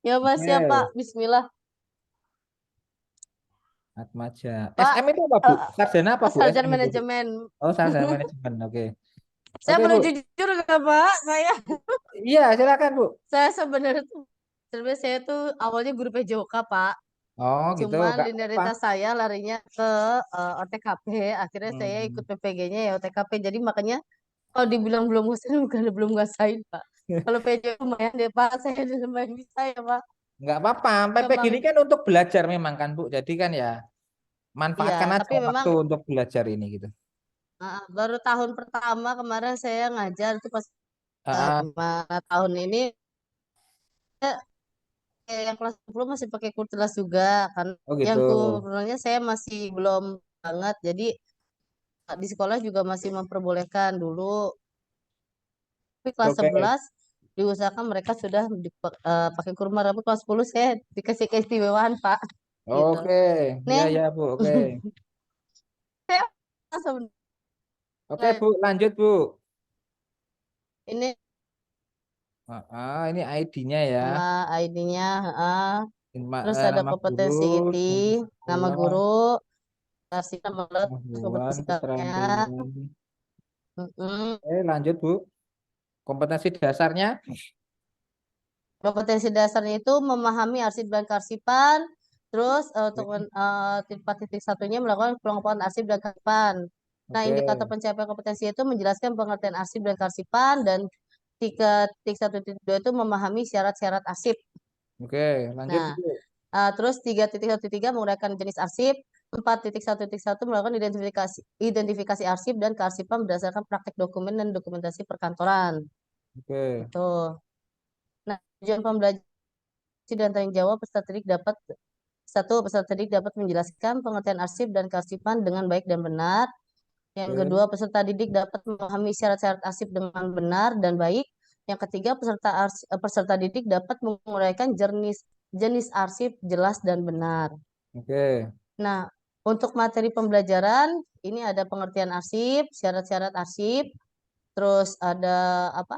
Ya, Pak, siap, Pak. Oke, Bismillah. Atmaja. Pak, SM itu apa Bu? Sarjana apa Bu? sarjana SM itu Bu? manajemen. Oh, sarjana manajemen. Oke. Saya Oke boleh Bu. jujur nggak, Pak? Iya, silakan Bu. Saya sebenarnya saya tuh awalnya guru PJOK, Pak. Oh, gitu. Cuman Gak apa-apa. linearitas saya larinya ke OTKP. Akhirnya saya ikut Hmm. PPG-nya ya OTKP. Jadi makanya kalau dibilang belum ngusahain, bukan belum nguasain, Pak. Kalau PJ lumayan deh, Pak. Saya lumayan bisa ya, Pak. Nggak apa-apa. PP Memang, gini kan untuk belajar memang kan Bu. Jadi kan ya iya. manfaatkan aja Tapi memang waktu untuk belajar ini gitu. baru tahun pertama kemarin saya ngajar itu pas Ah, ah. mana tahun ini yang kelas 10 masih pakai kurtelas juga. Kan Oh gitu. yang kurunnya saya masih belum banget. Jadi di sekolah juga masih memperbolehkan dulu. Tapi kelas Oke. 11 diusahakan mereka sudah pakai kurma rambut. Kelas 10 saya dikasih keistimewaan, Pak, gitu. Oke. Ya Nih, ya Bu. Oke. saya sebenarnya Oke Bu, lanjut Bu. ini Ini ID-nya ya. nama ID-nya, terus ada Nama kompetensi guru, IT, nama sekolah, guru, kasih nama let, pengetahuan, kompetensi keterangan kampnya. pribadi. Mm-mm. Oke, lanjut Bu. Kompetensi dasarnya. Kompetensi dasarnya itu memahami arsip dan kearsipan, terus untuk Oke. 4.1-nya melakukan pengembangan arsip dan kearsipan. Nah, Oke. indikator pencapaian kompetensi itu menjelaskan pengertian arsip dan kearsipan, dan 3.1.2 itu memahami syarat-syarat arsip. Oke, lanjut Nah, Bu. terus 3.1.3 menguraikan jenis arsip, 4.1.1 melakukan identifikasi arsip dan kearsipan berdasarkan praktek dokumen dan dokumentasi perkantoran. Oke. Itu. Nah, tujuan pembelajaran dan tanggung jawab peserta didik dapat peserta didik dapat menjelaskan pengertian arsip dan kearsipan dengan baik dan benar. Yang Oke. kedua, peserta didik dapat memahami syarat-syarat arsip dengan benar dan baik. Yang ketiga, peserta didik dapat menguraikan jenis arsip jelas dan benar. Oke. Nah, untuk materi pembelajaran ini ada pengertian arsip, syarat-syarat arsip, terus ada apa?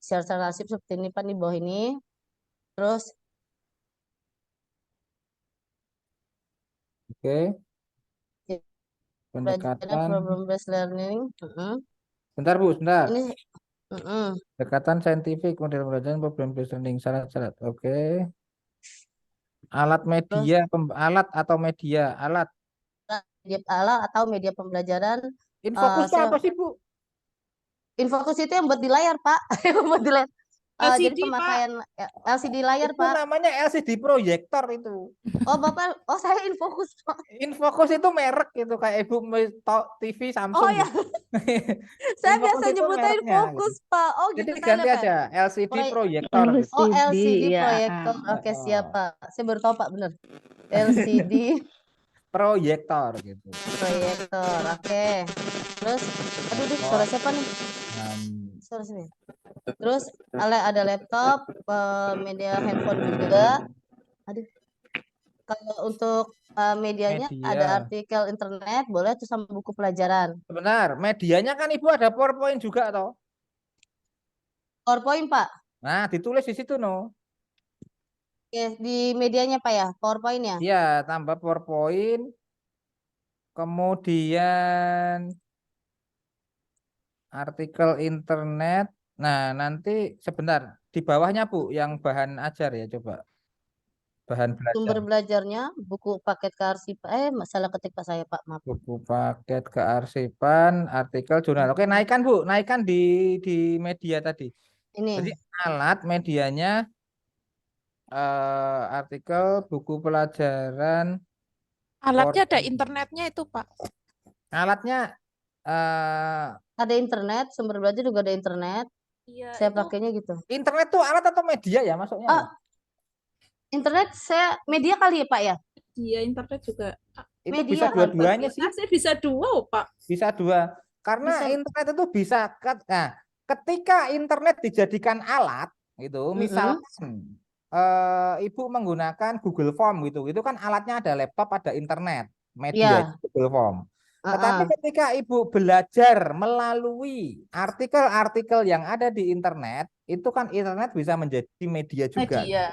Syarat-syarat arsip seperti ini Pak di bawah ini. Terus Oke. pelajaran Pendekatan. problem based learning. Bentar Bu, sebentar. Ini Pendekatan saintifik, model pembelajaran, problem based learning, syarat-syarat. Oke. Alat terus media, alat atau media, alat. media alat atau media pembelajaran. Ini fokusnya apa Se- sih Bu? Infokus itu yang buat di layar, Pak. Yang buat di layar. Jadi LCD, Pak. pemakaian LCD layar, Itu Pak. namanya LCD proyektor itu. Oh, Bapak, saya Infokus, Pak. Infokus itu merek itu kayak Ibu TV Oh Samsung ya, gitu. saya Infokus biasa itu nyebutnya mereknya gitu. Infokus, Pak. Oh, Jadi gitu saya ganti lihat, Pak. aja LCD Proyek- proyektor gitu. Oh, LCD, LCD ya. proyektor. Oke, siap, Pak. Saya baru tahu, Pak, bener. LCD Proyektor gitu. proyektor. Oke. Terus, aduh, suara siapa nih? Hmm, Suara sini. Terus ada laptop, media handphone juga. Aduh. Kalau untuk medianya ada media. artikel internet, boleh tuh sama buku pelajaran. Benar, medianya kan Ibu ada PowerPoint juga toh. PowerPoint, Pak. Nah, ditulis di situ no. Oke, di medianya, Pak ya, PowerPoint ya. Iya, tambah PowerPoint. Kemudian artikel internet. Nah, nanti sebentar di bawahnya Bu yang bahan ajar ya coba. Bahan belajar. Sumber belajarnya, buku paket kearsipan. Masalah ketik Pak saya, Pak. Maaf. Buku paket kearsipan, artikel jurnal. Oke, naikkan Bu, naikkan di media tadi. Jadi Ini. alat medianya artikel, buku pelajaran, Alatnya ada PowerPoint. internetnya itu, Pak. Alatnya eh Ada internet, sumber belajar juga ada internet. Iya, Saya itu pakainya gitu. internet tuh alat atau media ya maksudnya? Ah, internet saya media kali ya, Pak ya? dia internet juga. Itu media bisa kan, dua-duanya sih. Saya bisa dua, oh, Pak. Bisa dua. Karena Bisa. internet itu bisa nah, ketika internet dijadikan alat gitu, misalkan Ibu menggunakan Google Form gitu, itu kan alatnya ada laptop, ada internet, media Ya. Google Form. Tetapi Heeh. ketika Ibu belajar melalui artikel-artikel yang ada di internet, itu kan internet bisa menjadi media juga. Media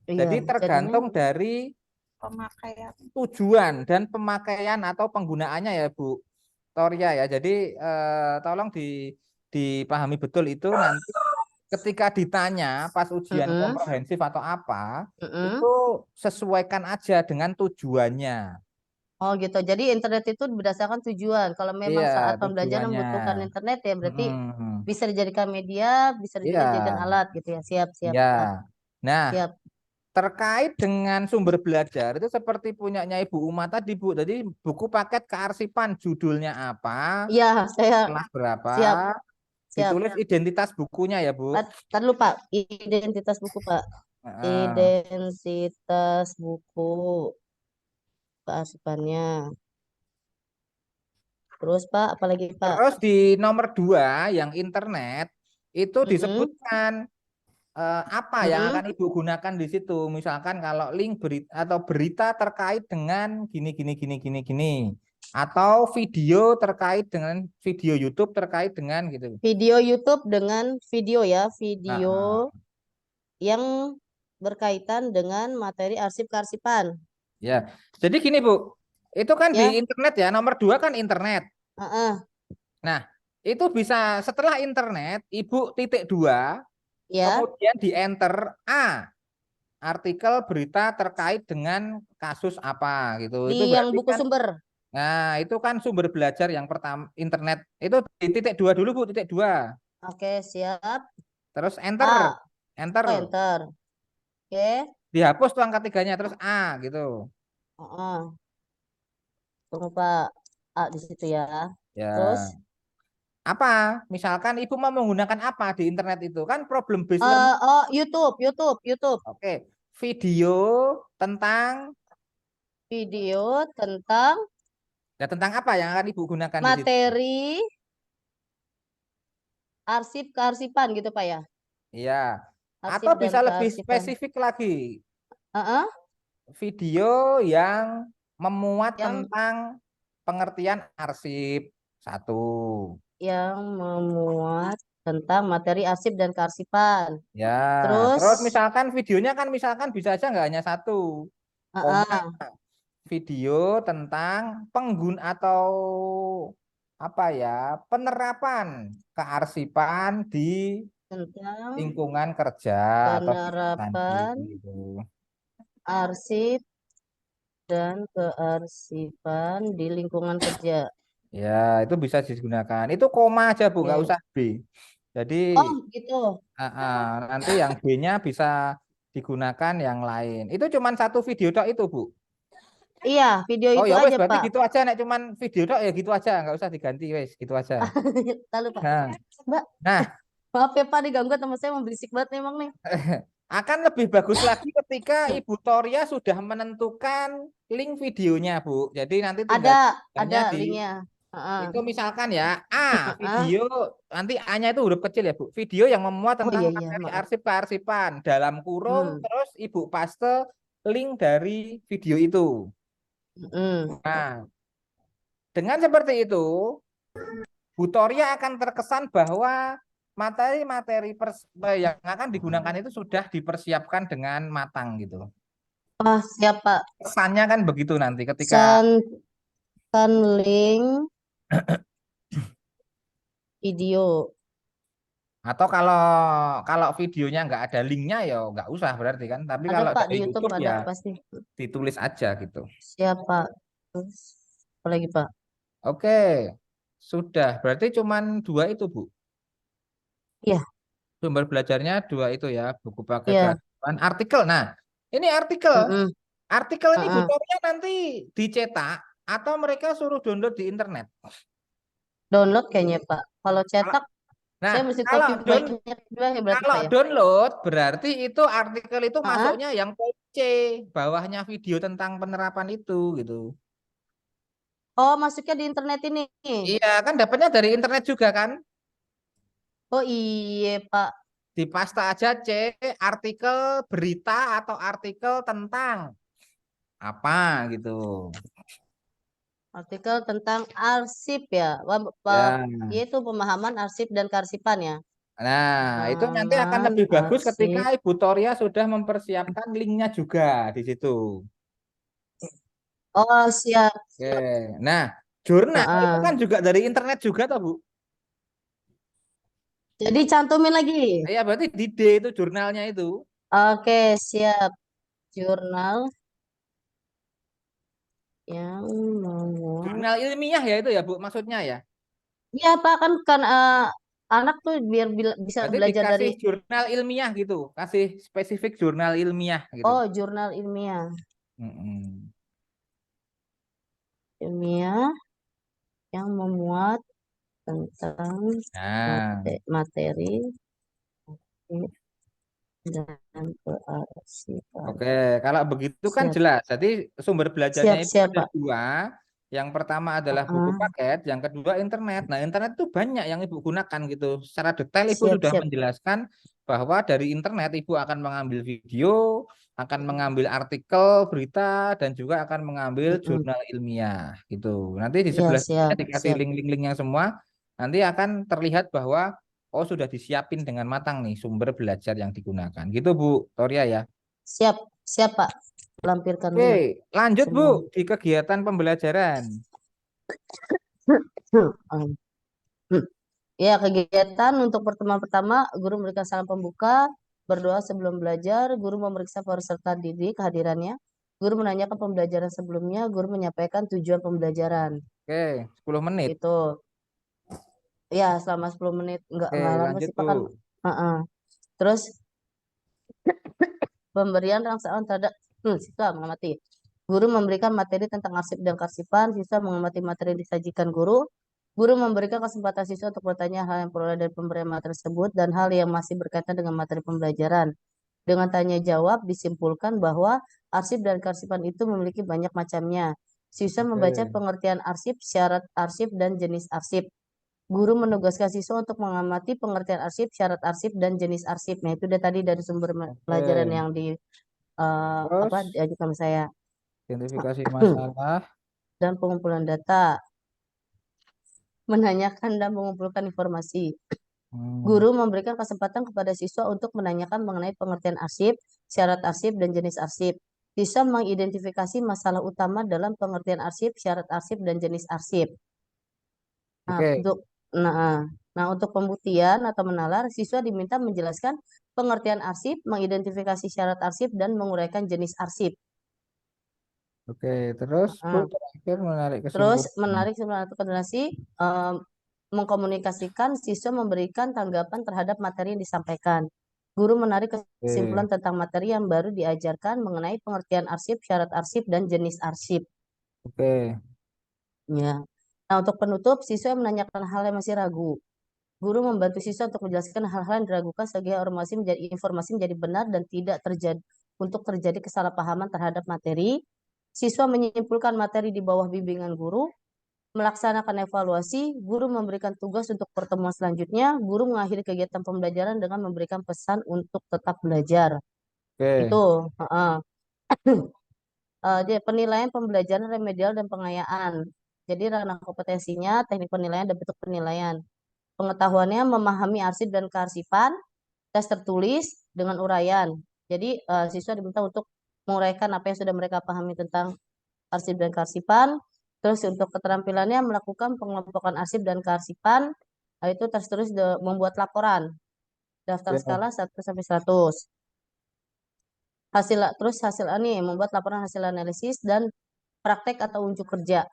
Iya, Jadi tergantung dari pemakaian. tujuan dan pemakaian atau penggunaannya ya Bu Toria ya. Jadi tolong dipahami betul itu nanti ketika ditanya pas ujian Mm-mm. komprehensif atau apa, Mm-mm. itu sesuaikan aja dengan tujuannya. Oh gitu. Jadi internet itu berdasarkan tujuan. Kalau memang Iya, saat pembelajaran tujuannya. membutuhkan internet ya berarti Mm-mm. bisa dijadikan media, bisa Iya, juga dijadikan alat gitu ya. Siap, siap, iya. Pak. Nah, Siap. terkait dengan sumber belajar itu seperti punyanya Ibu Uma tadi Bu. Jadi buku paket kearsipan judulnya apa, Iya, saya kelas berapa, siap, siap. ditulis identitas bukunya ya Bu. Ntar dulu, Pak. Identitas buku, Pak. Heeh. Identitas buku kearsipannya. Terus, Pak, apalagi, Pak? Terus di nomor 2 yang internet itu Mm-mm. disebutkan apa yang Mm-mm. akan Ibu gunakan di situ. Misalkan kalau link berita atau berita terkait dengan gini. Atau video terkait dengan video YouTube terkait dengan gitu. Video YouTube dengan video ya, video Nah, yang berkaitan dengan materi arsip kearsipan. ya. Jadi gini Bu, itu kan Ya, di internet ya, nomor 2 kan internet. heeh, Nah, itu bisa setelah internet, Ibu titik 2, ya. kemudian di enter A, artikel berita terkait dengan kasus apa gitu. Itu Di yang berarti buku kan, sumber. nah itu kan sumber belajar yang pertama internet. Itu di titik 2 dulu Bu, titik 2. Oke, siap. Terus enter, A. enter. Oh, enter. Oke. Dihapus tuh angka 3-nya, terus A gitu. Heeh. Tunggu, Pak. A di situ ya. Terus Ya. Apa? Misalkan Ibu mau menggunakan apa di internet itu? Kan problem based learning. oh, YouTube. Oke. Video tentang Video tentang ya tentang apa yang akan Ibu gunakan di situ? materi arsip kearsipan gitu, Pak ya. Iya. Arsip Atau dan bisa lebih kearsipan. spesifik lagi. Heeh. Video yang memuat Yang tentang pengertian arsip. 1. yang memuat tentang materi arsip dan kearsipan. Ya. Terus, Terus misalkan videonya kan misalkan bisa aja nggak hanya 1. Koma video tentang pengguna atau apa ya penerapan kearsipan di tentang lingkungan kerja atau di instansi penerapan gitu. arsip dan kearsipan di lingkungan kerja. Ya, itu bisa digunakan. Itu koma aja, Bu, nggak Oke. usah B. Jadi Oh, gitu. nanti yang B-nya bisa digunakan yang lain. Itu cuman satu video tok itu, Bu. Iya, video Oh itu ya wes, aja, berarti Pak. gitu aja. Nek cuman video tok ya gitu aja, nggak usah diganti wes, gitu aja. Lalu, Pak. Nah, Mbak, nah maaf ya, Pak, diganggu teman saya, mau berisik banget memang nih. akan lebih bagus lagi ketika Ibu Toria sudah menentukan link videonya, Bu. Jadi nanti tinggal Ada di linknya. Heeh. itu misalkan ya, A, Heeh. video, nanti A-nya itu huruf kecil ya, Bu. Video yang memuat Oh tentang iya, iya, materi maaf. arsip kearsipan, dalam kurung, Hmm. terus Ibu paste link dari video itu. Hmm. Nah, dengan seperti itu, Bu Toria akan terkesan bahwa materi-materi yang akan digunakan itu sudah dipersiapkan dengan matang gitu. Oh, siap, Pak. Kesannya kan begitu nanti ketika Sendkan link video. atau kalau kalau videonya nggak ada linknya ya nggak usah berarti kan. Tapi Ada, kalau Pak, dari di YouTube YouTube ada ya pasti. ditulis aja gitu. Siap, Pak. Terus, apa lagi, Pak? Oke, sudah. Berarti cuman dua itu, Bu. Iya, Sumber belajarnya dua itu ya, buku paket iya. kearifan, artikel. Nah, ini artikel. Mm-mm. Artikel ini Bu Heeh. Toria nanti dicetak atau mereka suruh download di internet. Download kayaknya, Pak. Kalau Kalau- cetak, Nah, saya mesti kalau copy banyak juga ya berarti, kalau Pak ya? download berarti itu artikel itu Heeh. masuknya yang poin C, bawahnya video tentang penerapan itu gitu. Oh, masuknya di internet ini. Iya, kan dapatnya dari internet juga kan? Oh iya, Pak. Di pasta aja C, artikel berita atau artikel tentang apa gitu. Artikel tentang arsip ya. Ya. Yaitu pemahaman arsip dan kearsipan ya. Nah, itu nanti akan Pemahaman lebih bagus ketika arsip. Ibu Toria sudah mempersiapkan linknya juga di situ. Oh, siap. Oke. Nah, jurnal itu Heeh. kan juga dari internet juga toh, Bu. Jadi cantumin lagi. Ya, berarti di D itu jurnalnya itu. Oke, siap. Jurnal yang memuat. Jurnal ilmiah ya itu ya, Bu, maksudnya ya. Iya, Pak, kan anak tuh biar bisa Berarti belajar dari dikasih jurnal ilmiah gitu, kasih spesifik jurnal ilmiah gitu. jurnal ilmiah. Mm-mm. Ilmiah yang memuat tentang Nah, materi dan kearsipan. oke, kalau begitu kan Siap, jelas. Jadi sumber belajarnya siap, itu siap, ada Pak. dua. Yang pertama adalah buku Heeh. paket, yang kedua internet. Nah, internet itu banyak yang Ibu gunakan gitu. Secara detail Ibu Siap, sudah siap. menjelaskan bahwa dari internet Ibu akan mengambil video, akan mengambil artikel, berita, dan juga akan mengambil Mm-mm. jurnal ilmiah gitu. Nanti di Ya, sebelah sini siap, dikasih siap. link-linknya semua. Nanti akan terlihat bahwa oh sudah disiapin dengan matang nih sumber belajar yang digunakan. Gitu Bu Toria ya. Siap, siap, Pak. Lampirkan Oke, dulu lanjut Bu semua. di kegiatan pembelajaran. Hmm. Ya, kegiatan untuk pertemuan pertama, guru memberikan salam pembuka, berdoa sebelum belajar, guru memeriksa peserta didik kehadirannya, guru menanyakan pembelajaran sebelumnya, guru menyampaikan tujuan pembelajaran. Oke, 10 menit. Itu. Ya, selama 10 menit. Oke, Enggak lama lanjut sih, Pak, Bu. kan. Heeh. Terus pemberian rangsangan terhadap siswa mengamati. Guru memberikan materi tentang arsip dan karsipan, siswa mengamati materi yang disajikan guru. Guru memberikan kesempatan siswa untuk bertanya hal yang peroleh dari pemberian materi tersebut dan hal yang masih berkaitan dengan materi pembelajaran. Dengan tanya jawab disimpulkan bahwa arsip dan karsipan itu memiliki banyak macamnya. Siswa membaca Oke. pengertian arsip, syarat arsip, dan jenis arsip. Guru menugaskan siswa untuk mengamati pengertian arsip, syarat arsip, dan jenis arsip. Nah, itu dia tadi dari sumber pelajaran Oke. yang Terus diajukan saya. identifikasi masalah. Dan pengumpulan data, menanyakan dan mengumpulkan informasi. Hmm, Guru memberikan kesempatan kepada siswa untuk menanyakan mengenai pengertian arsip, syarat arsip, dan jenis arsip. Siswa mengidentifikasi masalah utama dalam pengertian arsip, syarat arsip, dan jenis arsip. Nah, Oke. untuk pembuktian atau menalar, siswa diminta menjelaskan pengertian arsip, mengidentifikasi syarat arsip, dan menguraikan jenis arsip. Oke, terus Bu Heeh. terakhir menarik Terus kesimpulan. menarik sebenarnya koordinasi, mengkomunikasikan, siswa memberikan tanggapan terhadap materi yang disampaikan. Guru menarik kesimpulan Oke, tentang materi yang baru diajarkan mengenai pengertian arsip, syarat arsip, dan jenis arsip. oke, Ya. Nah, untuk penutup, siswa yang menanyakan hal yang masih ragu. Guru membantu siswa untuk menjelaskan hal-hal yang diragukan sehingga informasi menjadi benar dan tidak terjadi kesalahpahaman terhadap materi. Siswa menyimpulkan materi di bawah bimbingan guru, melaksanakan evaluasi, guru memberikan tugas untuk pertemuan selanjutnya, guru mengakhiri kegiatan pembelajaran dengan memberikan pesan untuk tetap belajar. oke. Itu. Heeh. Jadi penilaian pembelajaran remedial dan pengayaan. Jadi ranah kompetensinya, teknik penilaian dan bentuk penilaian. Pengetahuannya memahami arsip dan kearsipan, tes tertulis dengan uraian. Jadi siswa diminta untuk menguraikan apa yang sudah mereka pahami tentang arsip dan kearsipan. Terus untuk keterampilannya melakukan pengelompokan arsip dan kearsipan, itu tertulis membuat laporan daftar Ya. skala 1 sampai 100. Hasil ini membuat laporan hasil analisis dan praktek atau unjuk kerja.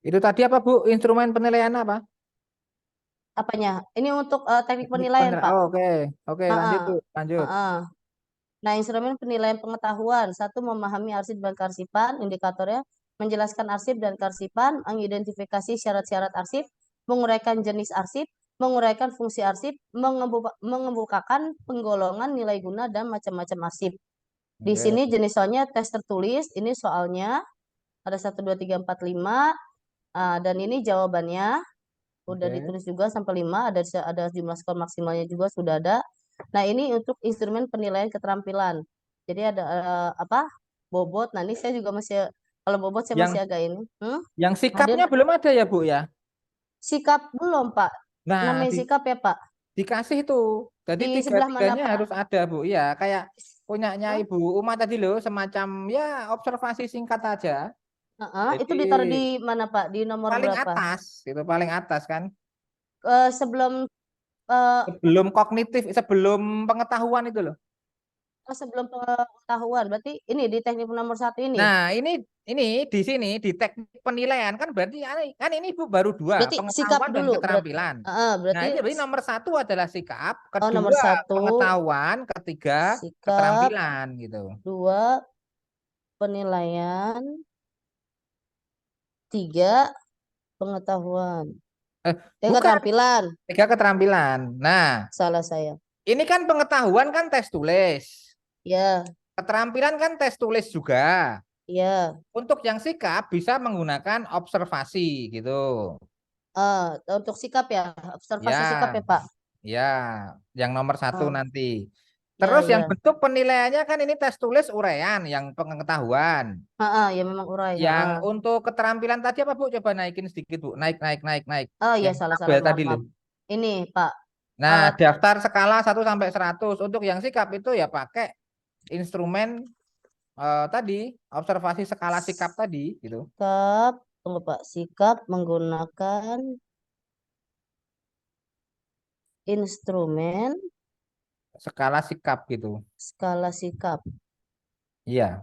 Itu tadi apa Bu? Instrumen penilaian apa? Apanya? Ini untuk teknik Teknik penilaian, penilaian. Pak. Oh, oke, oke, lanjut Heeh, Bu, lanjut. heeh. Nah, instrumen penilaian pengetahuan. Satu, memahami arsip dan kearsipan. Indikatornya, menjelaskan arsip dan kearsipan, mengidentifikasi syarat-syarat arsip, menguraikan jenis arsip, menguraikan fungsi arsip, mengemukakan penggolongan nilai guna, dan macam-macam arsip. Di Oke, sini jenis soalnya tes tertulis. Ini soalnya ada 1, 2, 3, 4, 5. Dan ini jawabannya. Udah oke. ditulis juga sampai 5. Ada jumlah skor maksimalnya juga sudah ada. Nah, ini untuk instrumen penilaian keterampilan. Jadi ada apa? Bobot. Nah, ini saya juga masih, kalau bobot saya masih Yang agak ini. yang Hadir sikapnya belum ada ya Bu ya? sikap belum, Pak. Nah, Namanya sikap ya, Pak. dikasih itu. Jadi Di sebelah mana, tiga-tiganya Pak? harus ada Bu. Iya, kayak punyanya Hah? Ibu Uma tadi loh, semacam ya observasi singkat aja. Itu Jadi ditaruh di mana, Pak? Di nomor paling berapa? atas, itu paling atas kan. Sebelum eh, Sebelum kognitif, sebelum pengetahuan itu loh. sebelum pengetahuan. Berarti ini di teknik nomor 1 ini. Nah, ini di sini di teknik penilaian kan berarti kan ini Bu baru dua, Berarti sikap pengetahuan dan dulu. keterampilan. Nah, Berarti ini berarti nomor satu adalah sikap, nomor kedua 1 pengetahuan, ketiga sikap, keterampilan gitu. 2 penilaian, 3 pengetahuan. Eh, bukan, Keterampilan. tiga keterampilan. Nah, Salah saya. ini kan pengetahuan kan tes tulis. Ya, Keterampilan kan tes tulis juga. ya. Untuk yang sikap bisa menggunakan observasi gitu. Untuk sikap ya, observasi sikap Ya, ya, Pak. ya, yang nomor satu Ah, nanti. ya, Terus yang ya. bentuk penilaiannya kan ini tes tulis uraian yang pengetahuan. Ya memang urai. Yang untuk keterampilan tadi apa Bu? Coba naikin sedikit Bu. Naik, naik, naik, naik. Ya, Yang salah, tabel maaf, tadi loh. maaf. Ini, Pak. Nah, Eh, daftar skala 1 sampai 100. Untuk yang sikap itu ya pakai instrumen tadi, observasi skala sikap tadi gitu. sikap, tunggu Pak, sikap menggunakan instrumen Skala sikap gitu. skala sikap. Iya.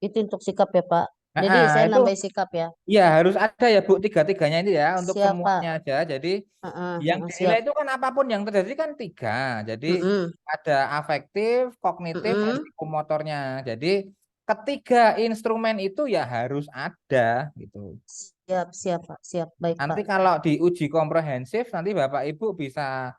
Itu untuk sikap ya, Pak. Jadi saya Itu nambahin sikap ya. iya harus ada ya Bu tiga-tiganya itu ya untuk Siapa? semuanya aja. Jadi yang Siap. dinilai itu kan apapun yang terjadi kan tiga. Jadi Mm-mm. ada afektif, kognitif, dan Mm-mm. psikomotornya. Jadi ketiga instrumen itu ya harus ada gitu. Siap, Pak. Siap, baik, Nanti Pak. kalau diuji komprehensif nanti Bapak Ibu bisa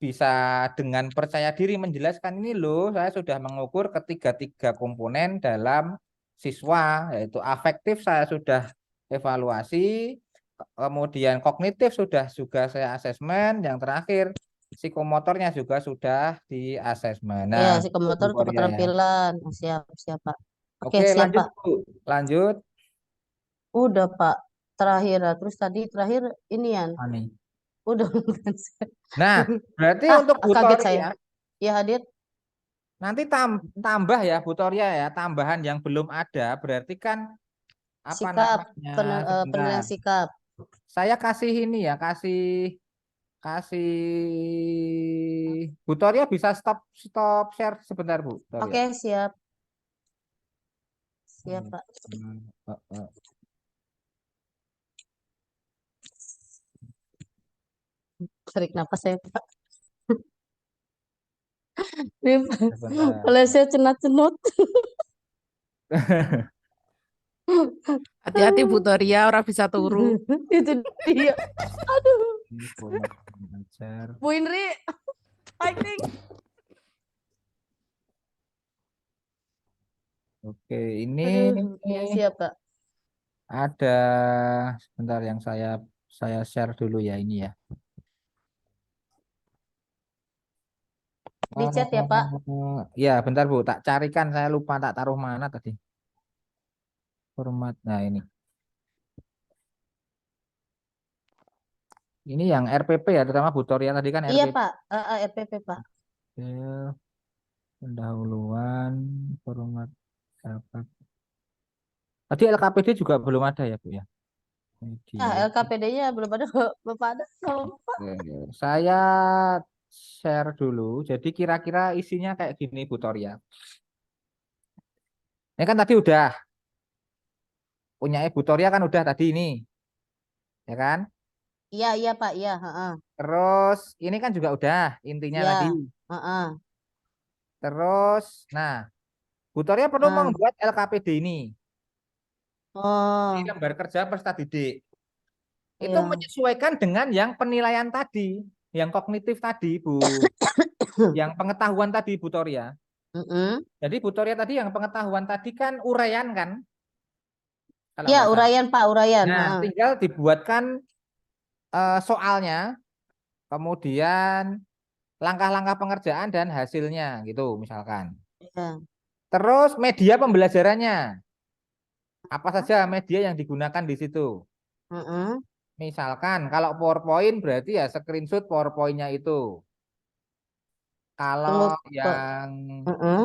bisa dengan percaya diri menjelaskan ini loh, saya sudah mengukur ketiga-tiga komponen dalam siswa, yaitu afektif saya sudah evaluasi, kemudian kognitif sudah juga saya asesmen, yang terakhir psikomotornya juga sudah di asesmen. Ya, Nah, Bu psikomotor untuk Korea ya. keterampilan. Siap, Pak. Oke, Oke, siap, lanjut Pak. Bu. Lanjut. Udah, Pak. Terakhir, terus tadi terakhir inian. Ani. Udah. Nah, berarti untuk Bu Kaget saya. Toria Ya, hadir nanti tambah ya Bu Toria ya, tambahan yang belum ada berarti kan apa sikap, namanya penilaian sebentar. sikap. Saya kasih ini ya, kasih kasih Bu Toria bisa stop stop share sebentar Bu Toria. Oke, siap. Siap, Pak. Tarik napas saya, Pak. Ini Sebentar. oleh saya cenat-cenut. Hati-hati Bu Toria, orang bisa turu. Itu dia. Aduh, Ini format ajar. Bu Indri, fighting. Oke, ini Aduh, ya siap, Pak. ada sebentar yang saya share dulu ya ini ya. Di chat ya, Pak. Ya, bentar Bu, tak carikan saya lupa tak taruh mana tadi. Format. Nah, ini. Ini yang RPP ya, terutama Bu Toria tadi kan Iya, RPP. Pak. RPP, Pak. Pendahuluan format LKP. Tadi LKPD juga belum ada ya Bu ya. Media. LKPD-nya belum ada, belum ada. Pak. Oke, saya share dulu. Jadi kira-kira isinya kayak gini Bu Toria. Ini kan tadi udah punya Bu Toria kan udah tadi ini, ya kan? Iya, iya, Pak. Iya, heeh. Terus ini kan juga udah intinya Iya, tadi. heeh. Terus, nah, Bu Toria perlu Heeh. membuat LKPD ini di Oh, lembar kerja peserta didik. Itu iya. menyesuaikan dengan yang penilaian tadi, yang kognitif tadi, Bu, yang pengetahuan tadi, Bu Toria. Mm-mm. Jadi Bu Toria tadi yang pengetahuan tadi kan uraian kan, kalau Ya, nggak salah. uraian, Pak, uraian. Nah, Heeh. tinggal dibuatkan soalnya, kemudian langkah-langkah pengerjaan dan hasilnya, gitu misalkan. Iya. Terus media pembelajarannya, apa saja media yang digunakan di situ. Heeh. Misalkan kalau PowerPoint berarti ya screenshot PowerPoint-nya itu. Tunggu, Kalau Pak. yang Heeh.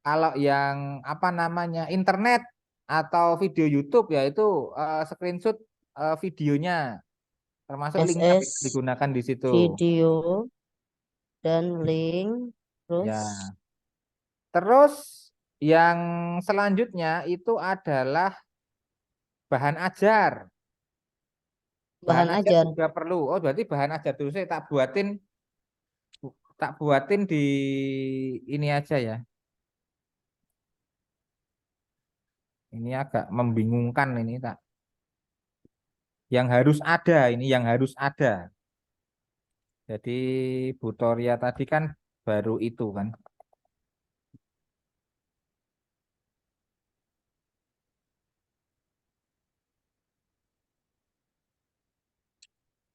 kalau yang apa namanya internet atau video YouTube ya itu screenshot videonya termasuk linknya bisa SS digunakan di situ. video dan link. Terus Ya. Terus yang selanjutnya itu adalah bahan ajar. Bahan bahan ajar ajar. juga perlu. Oh, berarti bahan ajar dulu saya tak buatin di ini aja ya. Ini agak membingungkan ini tak. Yang harus ada ini yang harus ada. Jadi Bu Toria tadi kan baru itu kan.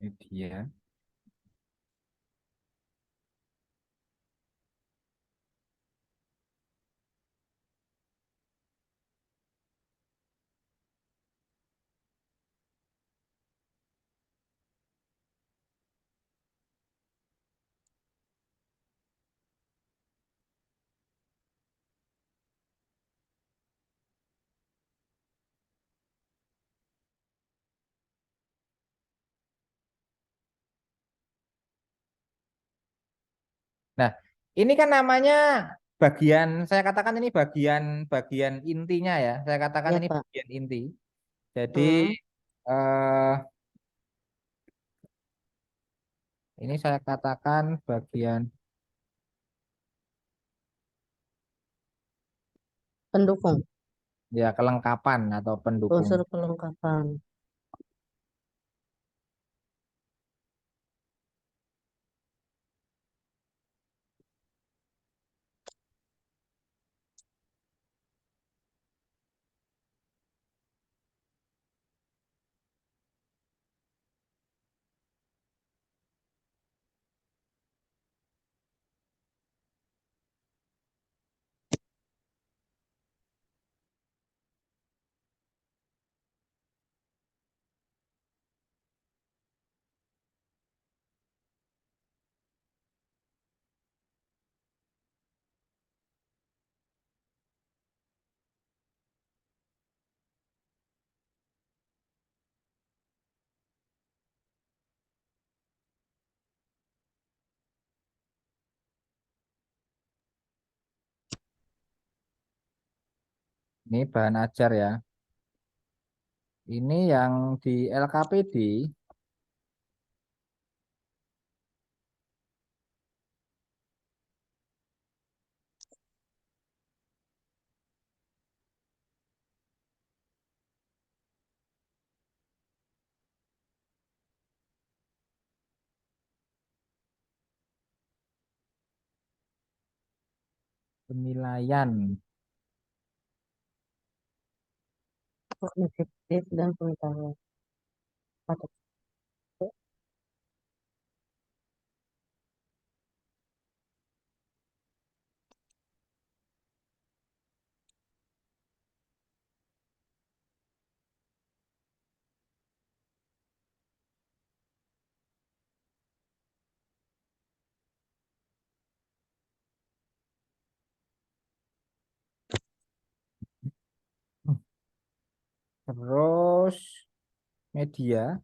Ini dia. Nah, ini kan namanya bagian saya katakan ini bagian bagian intinya ya. Saya katakan Ya, ini Pak. bagian inti. Jadi Heeh. eh, ini saya katakan bagian Pendukung. ya kelengkapan atau pendukung. Unsur kelengkapan. Ini bahan ajar ya. Ini yang di LKPD penilaian. Kognitif dan pengetahuan. Terus media.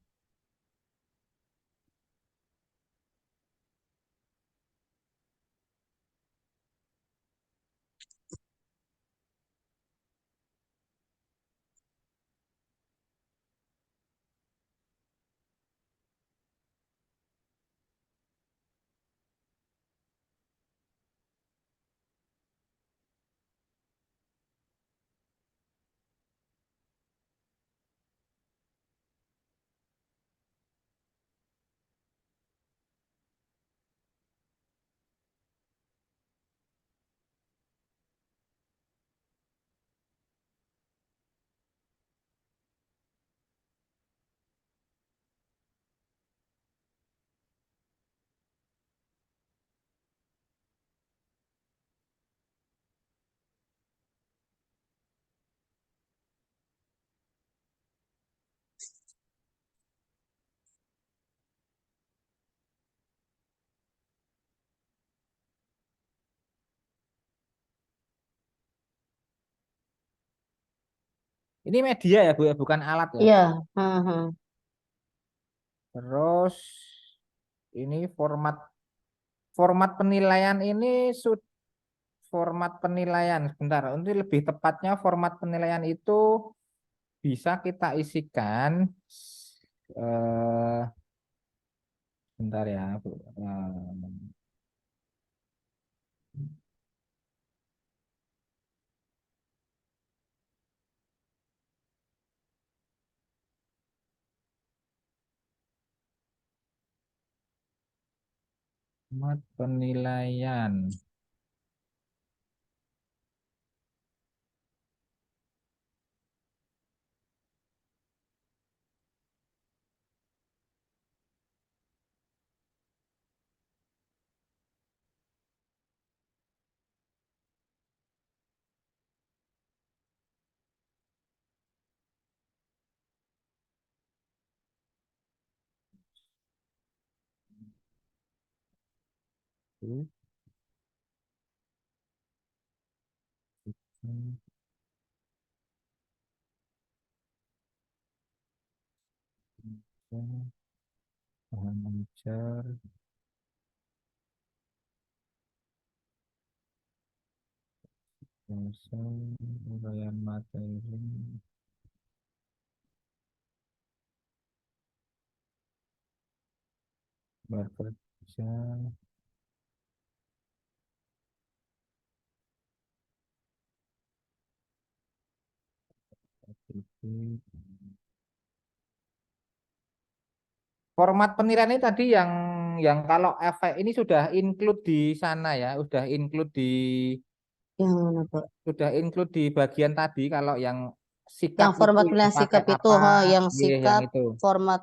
Ini media ya Bu ya, bukan alat ya. Iya. Mhm. Terus ini format penilaian ini format penilaian sebentar. Untuk lebih tepatnya format penilaian itu bisa kita isikan eh bentar ya Bu. Format penilaian. Bahan ajar, bahasa, uraian materi, bekerja, aktivitas. Format penilaian ini tadi yang kalau efek ini sudah include di sana ya, Yang mana Pak? sudah include di bagian tadi kalau yang sikap Yang itu format yang penilaian pakai sikap itu, apa, yang iya yang sikap, itu. format,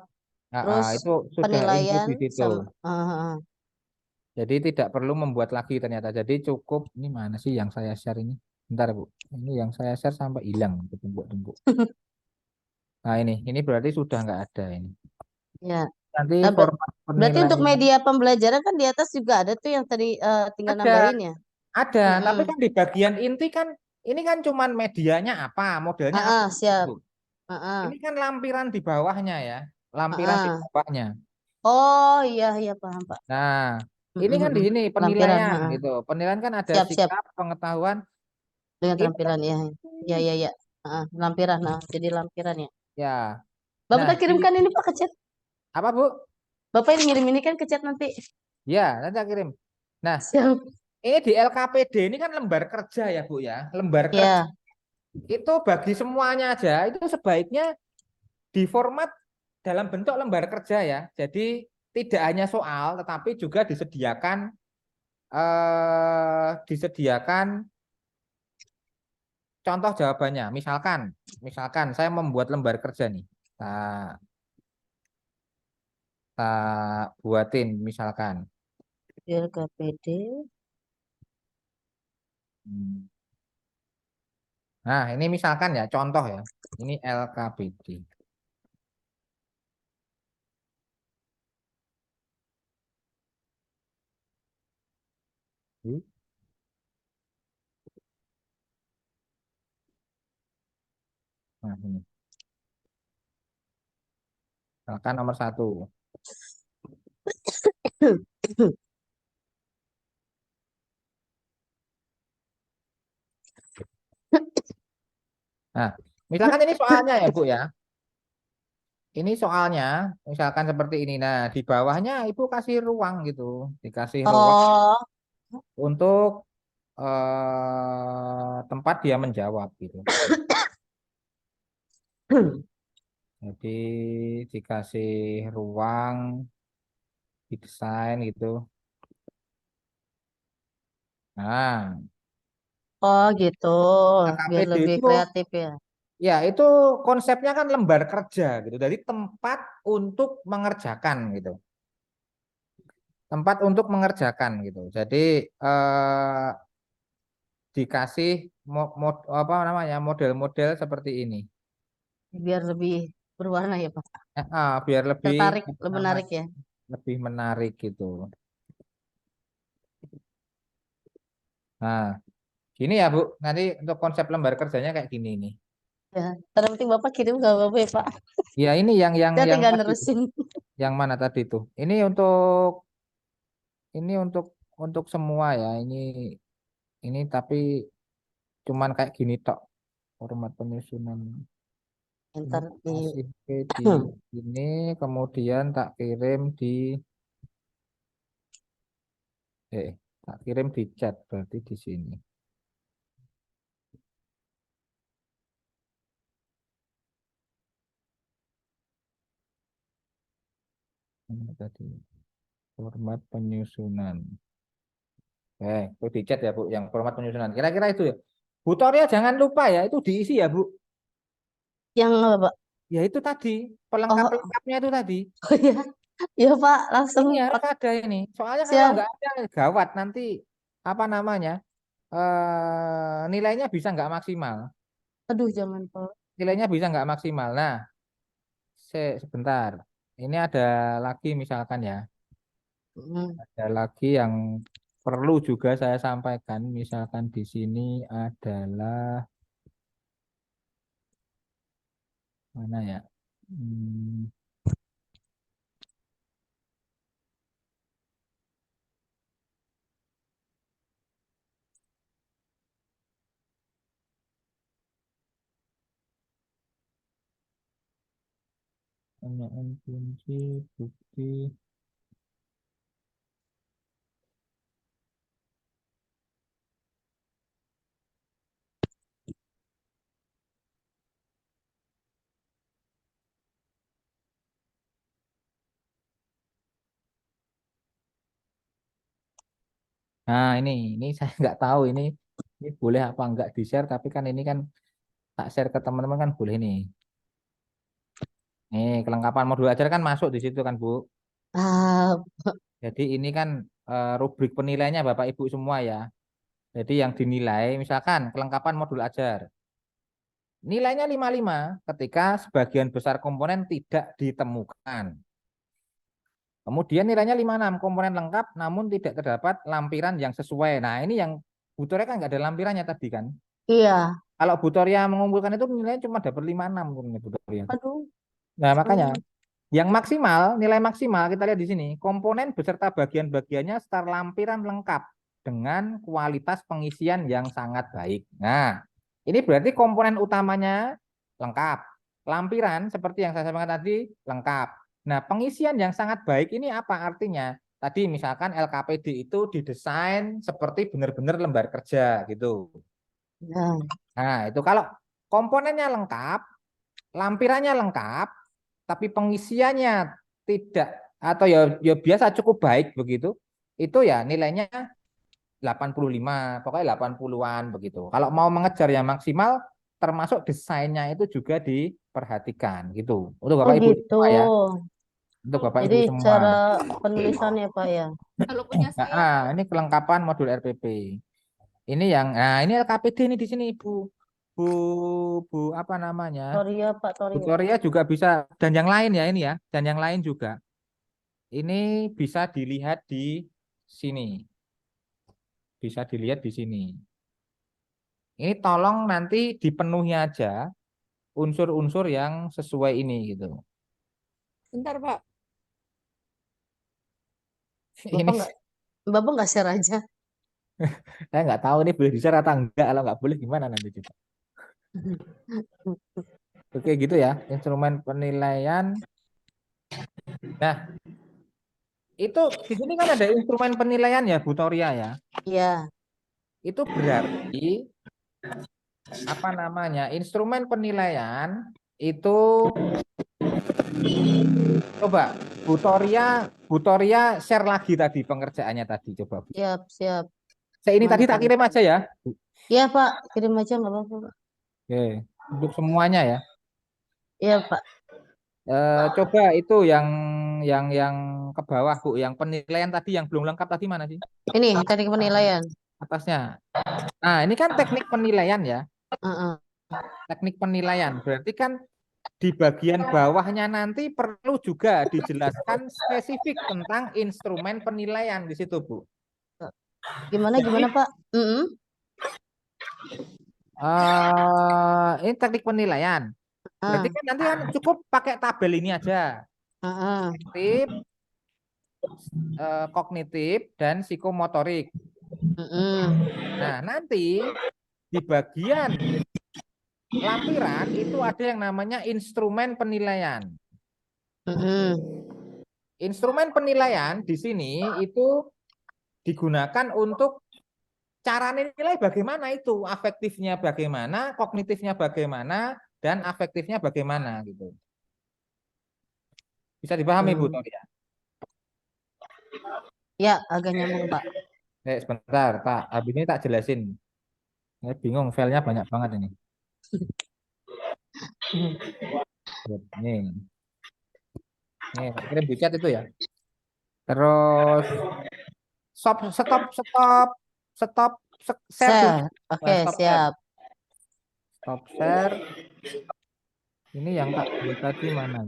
terus Itu sudah include penilaian di situ. sama. Jadi tidak perlu membuat lagi ternyata. Jadi cukup ini mana sih yang saya share ini? Bentar Bu. Ini yang saya share sampai hilang tumpuk-tumpuk. Nah ini berarti sudah nggak ada ini. Ya. Nanti Nah, format berarti untuk penilaian media pembelajaran kan di atas juga ada tuh yang tadi tinggal ada, nambahin ya. tapi Mm-mm. kan di bagian inti kan ini kan cuman medianya apa, modelnya apa Siap. gitu. Ah, Ini kan lampiran di bawahnya ya, ah, lampiran di ah. bawahnya. Oh iya iya paham Pak. Nah, ini kan di Mm-mm. sini Lampiran. penilaian gitu. Penilaian kan ada Siap siap. sikap, pengetahuan. Dengan Ini tampilan ya. Ya ya ya. Lampiran. Nah, jadi lampiran ya. ya. Bapak Nah, tak kirimkan ini Pak ke chat. apa Bu? Bapak ini ngirim ini kan ke chat nanti. Ya, nanti saya kirim. Nah, Siap. ini di LKPD ini kan lembar kerja ya Bu ya. Lembar kerja Ya. itu bagi semuanya aja itu sebaiknya diformat dalam bentuk lembar kerja ya. Jadi tidak hanya soal tetapi juga disediakan contoh jawabannya. Misalkan saya membuat lembar kerja nih. Tak, tak buatin misalkan. LKPD. Nah, ini misalkan ya contoh ya. Ini LKPD. Nah, ini. Misalkan nomor 1. Nah, misalkan ini soalnya ya Bu ya. Ini soalnya misalkan seperti ini. Nah, di bawahnya Ibu kasih ruang gitu. Dikasih ruang Oh, untuk tempat dia menjawab gitu. Jadi dikasih ruang, didesain gitu. Nah, oh gitu. Biar KPD lebih itu kreatif ya. ya itu konsepnya kan lembar kerja gitu. Dari tempat untuk mengerjakan gitu. Tempat untuk mengerjakan gitu. Jadi dikasih apa namanya model-model seperti ini. Biar lebih berwarna ya Pak. Biar lebih Tertarik, apa lebih menarik namanya, ya. lebih menarik gitu. Nah, gini ya Bu. Nanti untuk konsep lembar kerjanya kayak gini nih. Ya. Terpenting Bapak kirim ke Bapak ya Pak. Ya ini yang Saya yang tinggal tadi tuh. nerusin. Yang mana tadi tuh? Ini untuk semua ya. Ini tapi cuman kayak gini tok. Format penyusunan. Ini Ntar di kasih ke di ini kemudian tak kirim di chat berarti di sini. Ini tadi format penyusunan. Itu di chat ya Bu, yang format penyusunan. Kira-kira itu ya. Bu Toria jangan lupa ya, itu diisi ya Bu. yang apa Pak? Ya itu tadi, Oh, pelengkap-lengkapnya itu tadi. oh ya. Ya Pak, langsung Ini harus ada ini. Soalnya kalau siap. nggak ada gawat nanti apa namanya nilainya bisa nggak maksimal. Aduh, jangan Pak. Nilainya bisa nggak maksimal. Nah, sebentar. Ini ada lagi misalkan ya. Hmm. Ada lagi yang perlu juga saya sampaikan. Misalkan di sini adalah mana ya? Hmm, pertanyaan kunci bukti. Nah ini saya nggak tahu ini boleh apa nggak di share tapi kan ini kan tak share ke teman-teman kan boleh nih. Nih kelengkapan modul ajar kan masuk di situ kan Bu. Ah, Jadi ini kan rubrik penilaiannya Bapak Ibu semua ya. Jadi yang dinilai misalkan kelengkapan modul ajar. Nilainya 55 ketika sebagian besar komponen tidak ditemukan. Kemudian nilainya 56 komponen lengkap namun tidak terdapat lampiran yang sesuai. Nah ini yang butornya kan nggak ada lampirannya tadi kan. iya. Kalau Butoria mengumpulkan itu nilainya cuma dapat 56 menurut Butoria. Aduh. Nah, makanya Hmm. yang maksimal, nilai maksimal kita lihat di sini, komponen beserta bagian-bagiannya secara lampiran lengkap. dengan kualitas pengisian yang sangat baik. Nah, ini berarti komponen utamanya lengkap. Lampiran seperti yang saya sampaikan tadi lengkap. Nah, pengisian yang sangat baik ini apa artinya? Tadi misalkan LKPD itu didesain seperti benar-benar lembar kerja gitu. Ya. Nah, itu kalau komponennya lengkap, lampirannya lengkap, tapi pengisiannya tidak atau ya biasa cukup baik begitu, itu ya nilainya 85, pokoknya 80-an begitu. Kalau mau mengejar yang maksimal, termasuk desainnya itu juga diperhatikan gitu. Untuk Oh Bapak Ibu gitu. semua ya, untuk Bapak Jadi Ibu semua. cara penulisannya Pak ya. Kalau punya saya, Ini kelengkapan modul RPP. Ini yang, nah ini LKPD ini di sini Bu, Bu apa namanya? Toria Pak Bu Toria. Toria juga bisa dan yang lain ya ini ya, dan yang lain juga. Ini bisa dilihat di sini. Bisa dilihat di sini. Ini tolong nanti dipenuhi aja unsur-unsur yang sesuai ini gitu. bentar Pak. Ini Bapak nggak share aja. saya nggak tahu ini boleh di-share atau enggak. Kalau nggak boleh gimana nanti coba. Oke gitu ya, instrumen penilaian. Nah, itu di sini kan ada instrumen penilaian ya, Bu Toria ya. Iya. Itu berarti apa namanya? Instrumen penilaian itu coba Bu Toria share lagi tadi pengerjaannya tadi coba. Bu. Siap, siap. Saya ini Mana tadi tak tadi? kirim aja ya. Iya Pak, kirim aja nggak apa-apa Pak. Oke, untuk semuanya ya. Iya Pak. Coba itu yang ke bawah Bu, yang penilaian tadi yang belum lengkap tadi mana sih? Ini teknik penilaian. Atasnya. Nah, ini kan teknik penilaian ya. Heeh. Teknik penilaian berarti kan di bagian bawahnya nanti perlu juga dijelaskan spesifik tentang instrumen penilaian di situ, Bu. Gimana Jadi, Pak? ini teknik penilaian. Berarti kan nanti kan cukup pakai tabel ini aja. Kognitif, kognitif dan psikomotorik. Nah, nanti di bagian lampiran itu ada yang namanya instrumen penilaian. Instrumen penilaian di sini itu digunakan untuk cara nilai bagaimana itu, afektifnya bagaimana, kognitifnya bagaimana, dan afektifnya bagaimana gitu. Bisa dipahami Bu Toria? Ya, agak nyambung Pak. Sebentar, Pak. Habis ini tak jelasin. Saya bingung, filenya banyak banget ini. Nih. Nih, kirim di chat itu ya. Terus stop share. Oke, Stop siap. share. Stop share. Ini yang tak buat tadi mana?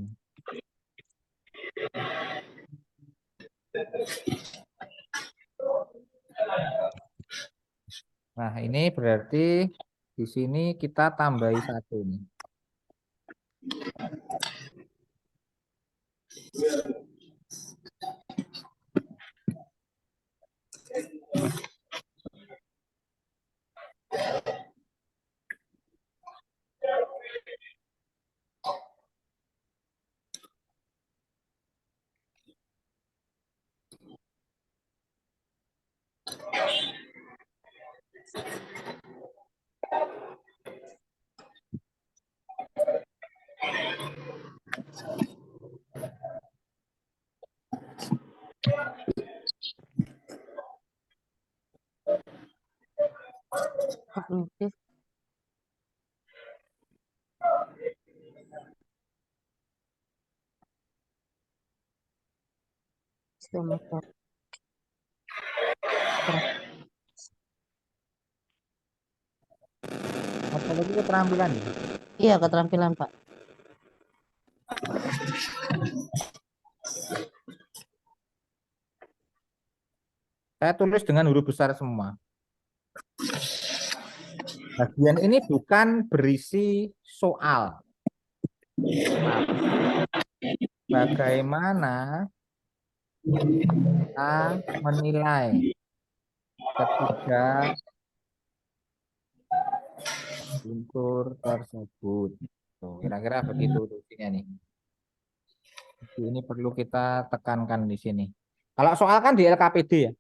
Nah, ini berarti di sini kita tambahi satu nih. Kognitif. Psikomotor. Apalagi keterampilan ya? Iya, keterampilan Pak. Saya tulis dengan huruf besar semua. Bagian ini bukan berisi soal. Bagaimana kita menilai ketiga unsur tersebut. Tuh, kira-kira begitu tulisnya nih. Jadi ini perlu kita tekankan di sini. Kalau soal kan di LKPD ya.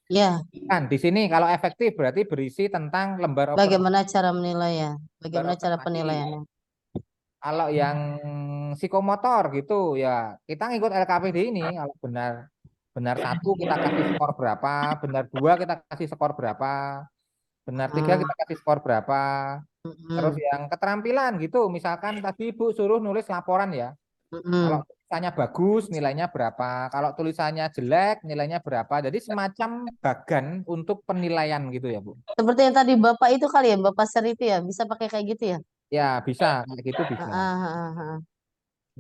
Ya, Kan di sini kalau efektif berarti berisi tentang lembar observasi. bagaimana cara menilai ya? Bagaimana cara observasi. penilaiannya? Kalau yang psikomotor gitu ya kita ngikut LKPD ini. Kalau benar 1 kita kasih skor berapa, benar 2 kita kasih skor berapa, benar 3 kita kasih skor berapa. Terus yang keterampilan gitu, misalkan tadi Ibu suruh nulis laporan ya. Kalau tulisannya bagus, nilainya berapa? Kalau tulisannya jelek, nilainya berapa? Jadi semacam bagan untuk penilaian gitu ya, Bu. Seperti yang tadi Bapak itu kali ya, Bapak Ser itu ya, bisa pakai kayak gitu ya? Ya, bisa. Kayak gitu bisa. Ah.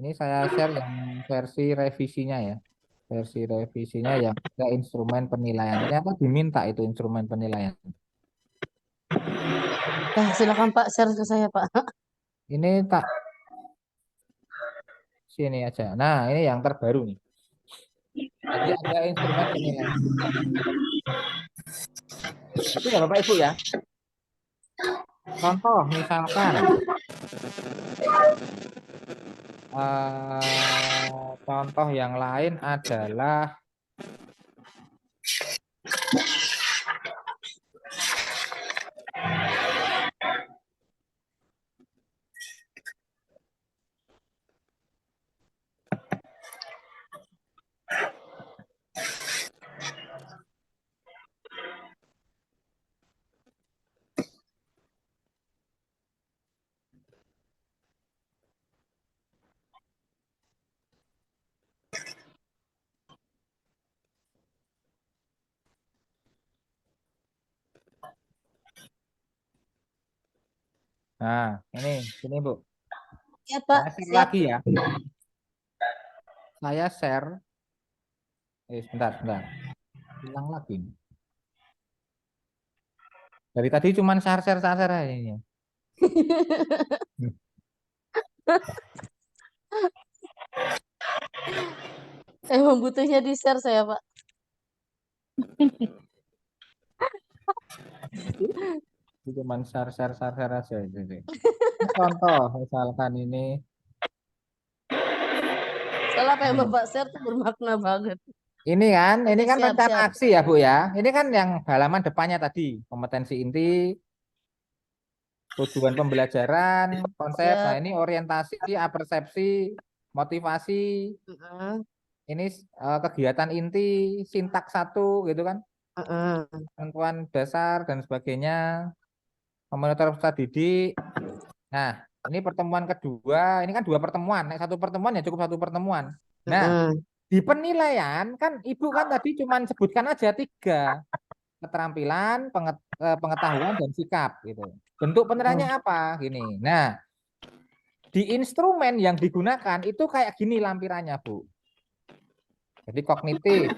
Ini saya share yang versi revisinya ya. Versi revisinya yang ada instrumen penilaian. Ternyata diminta itu instrumen penilaian. Silakan Pak, share ke saya Pak. Ini tak sini aja. Nah, ini yang terbaru nih. Jadi ada instrumen penilaian. Itu ya Bapak Ibu ya. Contoh misalkan contoh yang lain adalah nah, ini Bu. Ya Pak, Saya share siap. lagi ya. Saya share. Sebentar. Hilang lagi. Dari tadi cuma share aja ini. Emang butuhnya di share saya Pak. Cuma share aja itu. Contoh misalkan ini. Soalnya apa yang Bapak share tuh bermakna banget. Ini kan Siap, rencana siap. aksi ya Bu ya. Ini kan yang halaman depannya tadi, kompetensi inti, tujuan pembelajaran, konsep. Nah, Siap. ini orientasi, apersepsi, motivasi. Ini kegiatan inti, sintaks 1 gitu kan. Ketentuan dasar dan sebagainya. Komunitas peserta didik. Nah, ini pertemuan kedua, ini kan 2 pertemuan. Nek 1 pertemuan ya cukup 1 pertemuan. Nah, di penilaian kan Ibu kan tadi cuma sebutkan aja 3. Keterampilan, pengetahuan dan sikap gitu. Bentuk penilaiannya apa? Gini. Nah, di instrumen yang digunakan itu kayak gini lampirannya, Bu. Jadi kognitif,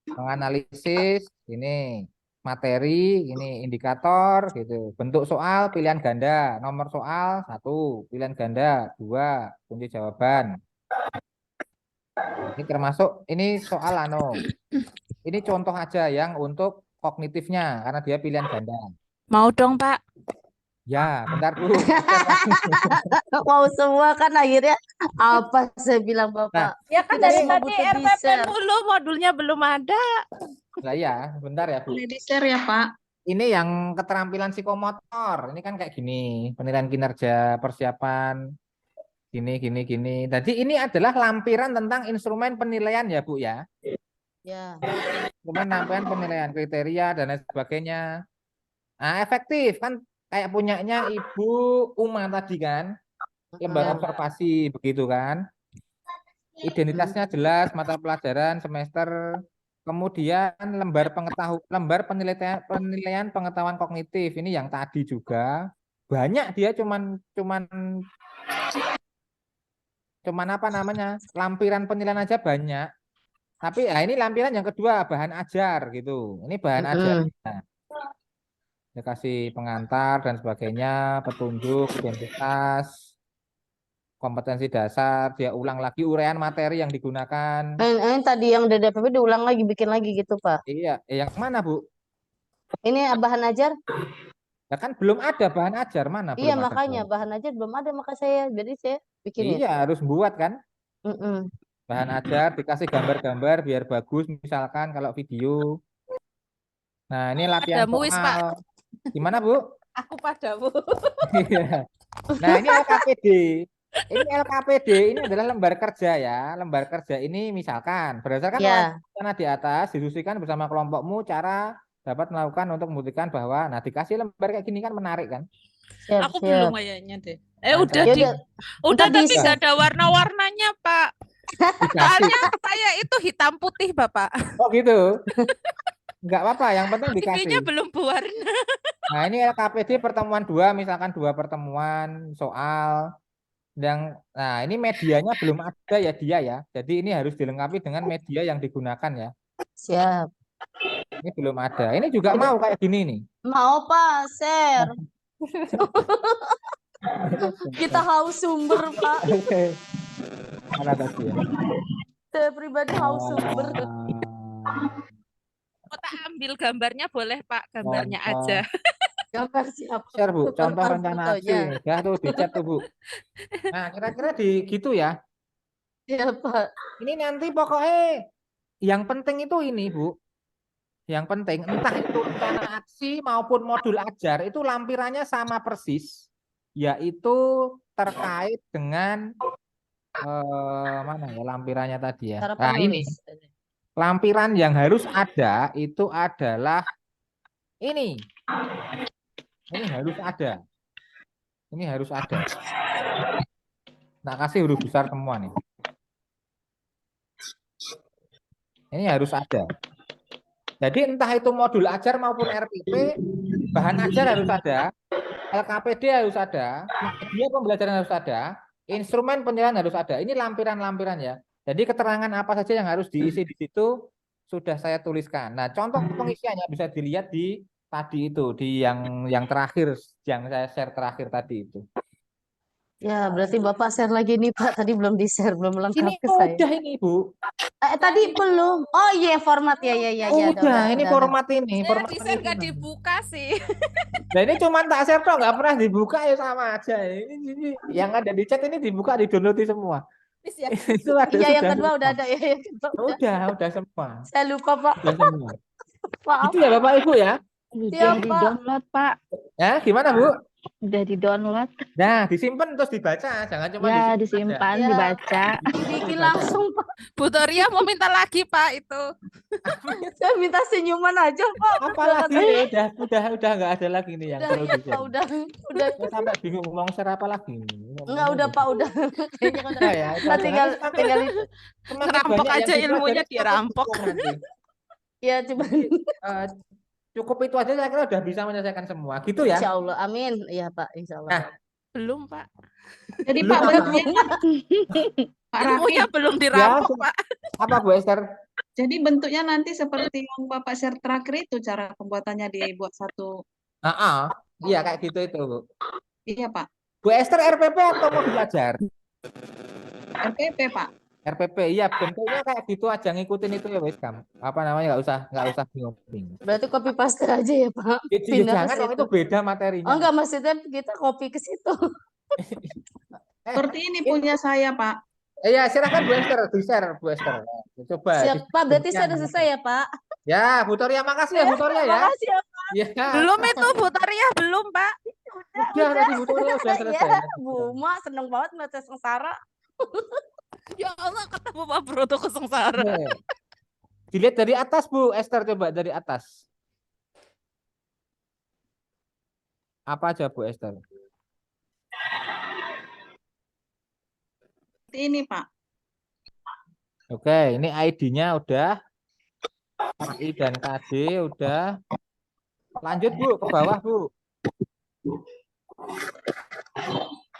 menganalisis, ini materi, ini indikator gitu. Bentuk soal pilihan ganda, nomor soal 1, pilihan ganda 2, kunci jawaban. Ini termasuk ini soal ini contoh aja yang untuk kognitifnya karena dia pilihan ganda. Mau dong, Pak. Ya, bentar Bu. Mau semua kan akhirnya apa saya bilang Bapak. Ya kan Kita dari semua tadi butuh RPP di-share. mulu, modulnya belum ada. Lah ya, bentar ya Bu. Boleh di-share ya Pak? Ini yang keterampilan psikomotor. Ini kan kayak gini, penilaian kinerja, persiapan, gini. Jadi ini adalah lampiran tentang instrumen penilaian ya Bu ya. Ya. Instrumen penilaian kriteria dan lain sebagainya. Nah, efektif kan kayak punyanya Ibu Uma tadi kan, lembar observasi begitu kan. Identitasnya jelas, mata pelajaran, semester, kemudian lembar penilaian pengetahuan kognitif ini yang tadi juga banyak dia cuman apa namanya lampiran penilaian aja banyak. Tapi ya ini lampiran yang kedua bahan ajar gitu. Ini bahan ajar. Dia kasih pengantar dan sebagainya, petunjuk, identitas, kompetensi dasar, dia ulang lagi uraian materi yang digunakan. Tadi yang DDPP diulang lagi, bikin lagi gitu Pak. Iya, yang mana Bu? Ini bahan ajar? Ya kan belum ada bahan ajar, mana Iya, belum ada makanya bahan. bahan ajar belum ada, maka jadi saya bikinin. Iya, harus buat kan. Mm-mm. Bahan ajar, dikasih gambar-gambar biar bagus, misalkan kalau video. Nah, ini latihan Padamu wis, Pak. soal. Gimana, Bu? Aku padamu. Iya. Nah, ini LKPD. Ini LKPD, ini adalah lembar kerja ya. Lembar kerja ini misalkan berdasarkan Ya, wacana di atas, diskusikan bersama kelompokmu cara dapat melakukan untuk membuktikan bahwa, nah dikasih lembar kayak gini kan menarik kan? siap, Aku siap. belum kayaknya deh. Nah, Udah Ya di, udah, udah ntar tapi di nggak ada warna-warnanya, Pak. dikasih. Soalnya saya itu hitam putih, Bapak. Oh gitu. Enggak apa-apa, yang penting dikasih. TV-nya belum berwarna. Nah, ini LKPD pertemuan 2, misalkan 2 pertemuan soal yang, nah ini medianya belum ada ya dia ya. Jadi ini harus dilengkapi dengan media yang digunakan ya. siap. Ini belum ada. Ini juga mau kayak gini nih. Mau Pak, share. Kita haus sumber, Pak. Oke. Mana tadi ya? Saya pribadi haus sumber. Kita ambil gambarnya boleh, Pak. Gambarnya Contoh. aja. Gambar siapa? Share Bu, contoh Gambar rencana aksi. fotonya. Ya tuh di chat tuh Bu. Nah kira-kira di gitu ya. Iya, Pak. Ini nanti pokoknya yang penting itu ini Bu. Yang penting entah itu rencana aksi maupun modul ajar itu lampirannya sama persis. Yaitu terkait dengan mana ya lampirannya tadi ya. Cara Nah ini penulis. lampiran yang harus ada itu adalah ini. Ini harus ada. Ini harus ada. Nah, kasih huruf besar semua nih. Ini harus ada. Jadi entah itu modul ajar maupun RPP, bahan ajar harus ada, LKPD harus ada, media pembelajaran harus ada, instrumen penilaian harus ada. Ini lampiran-lampiran ya. Jadi keterangan apa saja yang harus diisi di situ sudah saya tuliskan. Nah, contoh pengisiannya bisa dilihat di tadi itu, di yang terakhir, yang saya share terakhir tadi itu. Ya, berarti Bapak share lagi nih, Pak. Tadi belum di-share, belum Ini lengkap ke saya. udah ini, Bu. Tadi belum. Oh iya, format ya, ya, ya, ya. Udah, ini format ini, Saya format di-share nggak ini. dibuka sih. Nah ini cuma tak share kok, nggak pernah dibuka ya sama aja. Ini yang ada di chat ini dibuka, di-download semua. Wis ya. Itu ada Iya, yang sudah kedua udah semua. ada ya, yang kedua Udah semua. Saya lupa, Pak. Udah semua. Maaf. Itu ya Bapak Ibu ya. Siap, Pak. Di-download, Pak. Ya, gimana Bu? Udah di-download. Nah, disimpan terus dibaca, jangan cuma Ya, disimpan aja. disimpan, Ya. dibaca. Bikin langsung, Pak. Bu Toria mau minta lagi, Pak, itu. Saya minta senyuman aja, Pak. Apalagi nih, udah nggak ada lagi nih yang Udah, perlu ya, di-share. Pak, udah. Saya sampai bingung mau share apa lagi. Enggak, udah, Pak, udah. Kayaknya udah. Nah, ya, itu Nah, aja. tinggal Nanti itu. semakin Ngerampok banyak yang aja dipelajari, ilmunya, semakin dirampok. cukup nanti. Ya, coba. Cukup itu aja saya kira udah bisa menyelesaikan semua. Gitu ya. Insya Allah, amin. Iya, Pak, insya Allah. Nah, Belum, Pak. Jadi Belum Pak apa? bentuknya Pak Raffi, Ilmunya belum dirampok, Ya, Pak. apa Bu Esther? jadi bentuknya nanti seperti yang Bapak share terakhir itu cara pembuatannya dibuat satu. Iya kayak gitu itu Bu. Iya Pak. Bu Esther RPP atau mau belajar? RPP Pak. RPP iya bentuknya kayak gitu aja ngikutin itu ya wes kamu. Apa namanya nggak usah bingung. Berarti copy paste aja ya, Pak. Ya, Pindah ke jangan dong situ. itu beda materinya. Oh, enggak, maksudnya kita copy ke situ. Seperti ini punya saya Pak. Iya silakan Bu Esther, di-share Bu Esther. Coba. Siap, Pak. Berarti saya udah selesai ya, Pak. Ya, Bu Toria makasih ya Bu Toria ya. Makasih ya, Pak. Ya. Belum itu, Bu Toria, belum, Pak. Udah tadi Bu Toria udah selesai. Ya, Bu Ma seneng banget melihat sengsara. Ya Allah, ketemu Pak Broto ke sengsara. Oke. Dilihat dari atas Bu Esther, coba dari atas. Apa aja Bu Esther? Seperti ini Pak. Oke, ini ID-nya udah. KI dan KD udah. Lanjut Bu, ke bawah Bu.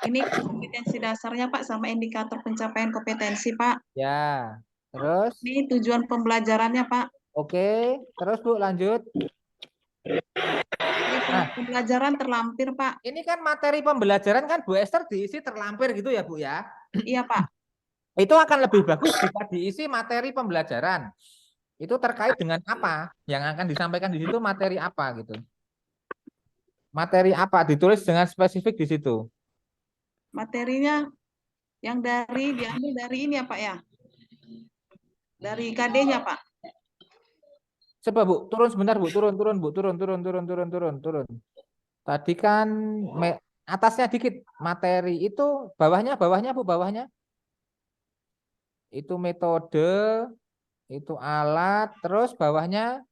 Ini kompetensi dasarnya Pak sama indikator pencapaian kompetensi Pak. Ya, terus. Ini tujuan pembelajarannya Pak. Oke, terus Bu lanjut. Ini pembelajaran terlampir Pak. Ini kan materi pembelajaran kan Bu Esther diisi terlampir gitu ya Bu ya. Iya Pak. Itu akan lebih bagus jika diisi materi pembelajaran. itu terkait dengan apa? Yang akan disampaikan di situ materi apa gitu. Materi apa ditulis dengan spesifik di situ. Materinya yang diambil dari ini ya Pak ya? Dari KD-nya Pak. Coba Bu, turun sebentar Bu, turun Bu, turun. Tadi kan atasnya dikit materi itu bawahnya Bu, bawahnya. Itu metode, itu alat, terus bawahnya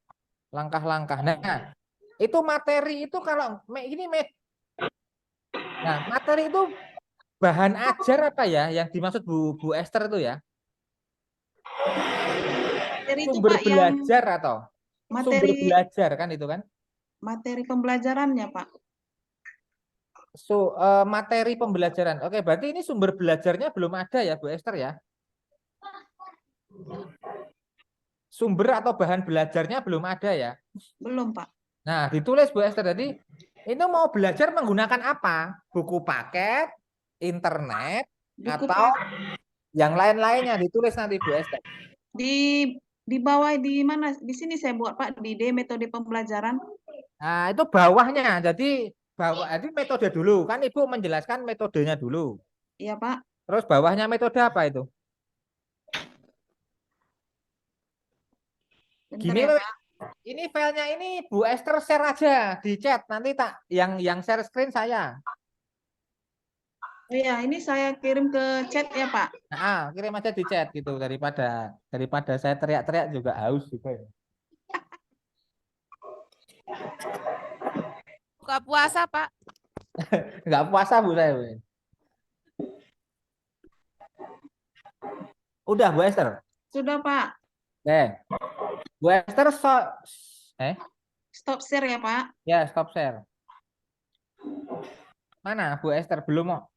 langkah-langkah. Nah, itu materi itu kalau nah, materi itu bahan ajar apa ya yang dimaksud Bu Esther itu ya? Materi itu Sumber Pak yang belajar atau sumber materi belajar kan itu kan? materi pembelajarannya Pak. Materi pembelajaran. Oke, berarti ini sumber belajarnya belum ada ya, Bu Esther ya? Sumber atau bahan belajarnya belum ada ya? Belum Pak. Nah, ditulis Bu Esther. Jadi, itu mau belajar menggunakan apa? Buku paket, internet, Buku atau yang lain-lainnya ditulis nanti Bu Esther. di bawah di mana? Di sini saya buat Pak di D metode pembelajaran. Nah, itu bawahnya. Jadi metode dulu. Kan Ibu menjelaskan metodenya dulu. Iya Pak. Terus bawahnya metode apa itu? Bentar Gini ya loh, Pak. ini filenya ini Bu Esther share aja di chat. Nanti tak yang share screen saya. Oh iya, ini saya kirim ke chat ya Pak. Nah, kirim aja di chat gitu daripada saya teriak-teriak juga haus juga. Buka puasa, Pak. Nggak puasa Bu saya. Bu. Udah Bu Esther. Sudah Pak. Bu Esther Stop share ya Pak. ya stop share. Mana Bu Esther belum mau?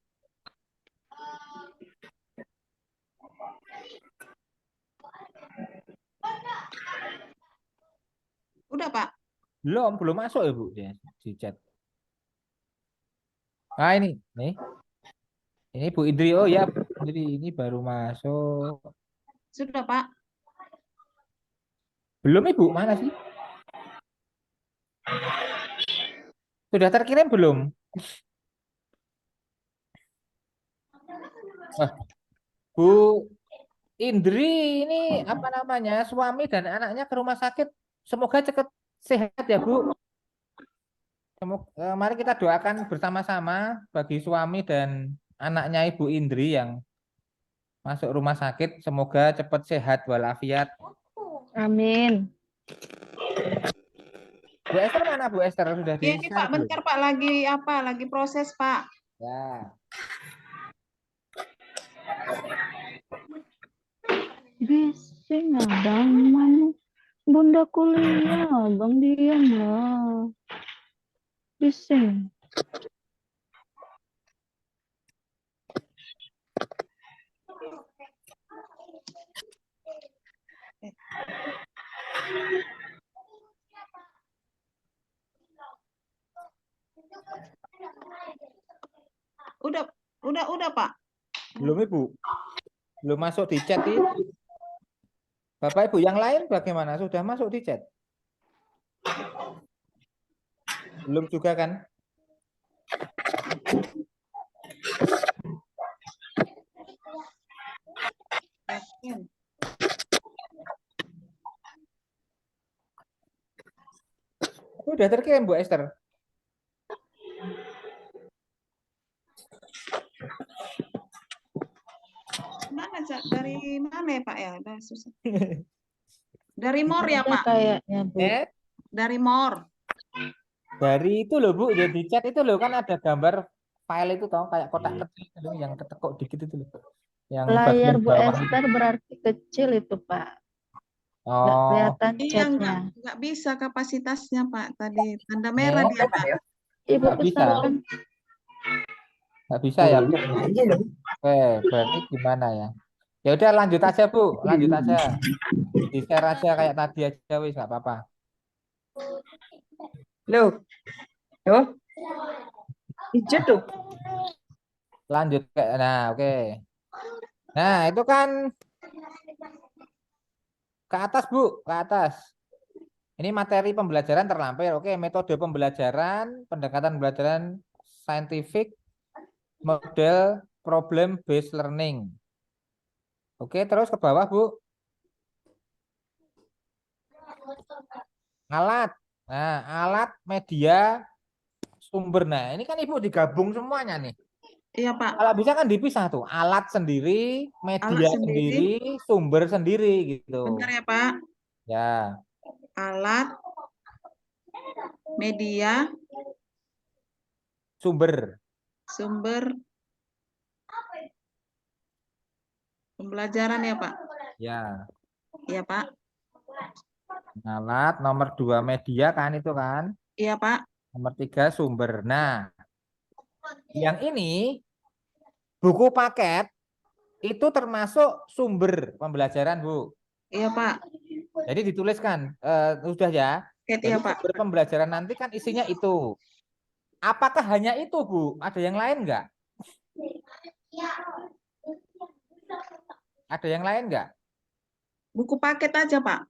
Udah Pak. Belum masuk ya Bu di chat. Nah ini nih. Ini Bu Indri, oh ya Bu Indri ini baru masuk. Sudah Pak. Belum Ibu, mana sih? Sudah terkirim belum? Bu Indri ini apa namanya? Suami dan anaknya ke rumah sakit. Semoga cepat sehat ya Bu. Mari kita doakan bersama-sama bagi suami dan anaknya Ibu Indri yang masuk rumah sakit. Semoga cepat sehat walafiat. Amin. Bu Esther mana Bu Esther? Sudah di Ini Pak, bentar Pak, lagi proses Pak. Ya. Bising abang, bunda kuliah, abang diamlah. Bising. Udah Pak. Belum Ibu. Belum masuk di chat itu. Bapak Ibu yang lain bagaimana? Sudah masuk di chat? Belum juga kan? Sudah terkirim Bu Esther. Dari mana ya Pak ya? Udah susah. Dari More ya Pak? Kayaknya Bu. Dari More. Dari itu loh Bu, jadi chat itu loh kan ada gambar file itu toh kayak kotak kecil itu yang ketekuk dikit itu loh. Yang Layar Bu bawah Esther berarti kecil itu Pak. Nggak Oh, kelihatan Iya chatnya. nggak bisa kapasitasnya Pak tadi tanda merah dia Pak. Ibu nggak bisa. besarkan. Nggak bisa ya Bu. Oke, berarti gimana ya? Ya udah lanjut aja Bu, lanjut aja. Di share aja kayak tadi aja wis nggak apa-apa. Loh, hijau tuh. Lanjut kayak, nah oke. Nah itu kan, Ke atas, Bu, ke atas. Ini materi pembelajaran terlampir. Oke, metode pembelajaran, pendekatan pembelajaran saintifik, model problem based learning. Oke, terus ke bawah, Bu. Alat. Nah, alat, media, sumber. Nah, ini kan Ibu digabung semuanya nih. Iya, Pak. Kalau bisa kan dipisah tuh. Alat sendiri, media Alat sendiri. sendiri, sumber sendiri gitu. Bentar ya, Pak. Ya, Alat, media, sumber. sumber pembelajaran ya, Pak. Ya, Iya, Pak. alat, nomor 2 media kan itu kan. Iya, Pak. Nomor 3 sumber. Nah, yang ini buku paket itu termasuk sumber pembelajaran, Bu. Iya, Pak. Jadi dituliskan, sudah ya. Oke, Jadi iya, Pak. sumber pembelajaran nanti kan isinya itu. Apakah hanya itu, Bu? Ada yang lain nggak? Ada yang lain nggak? Buku paket aja, Pak.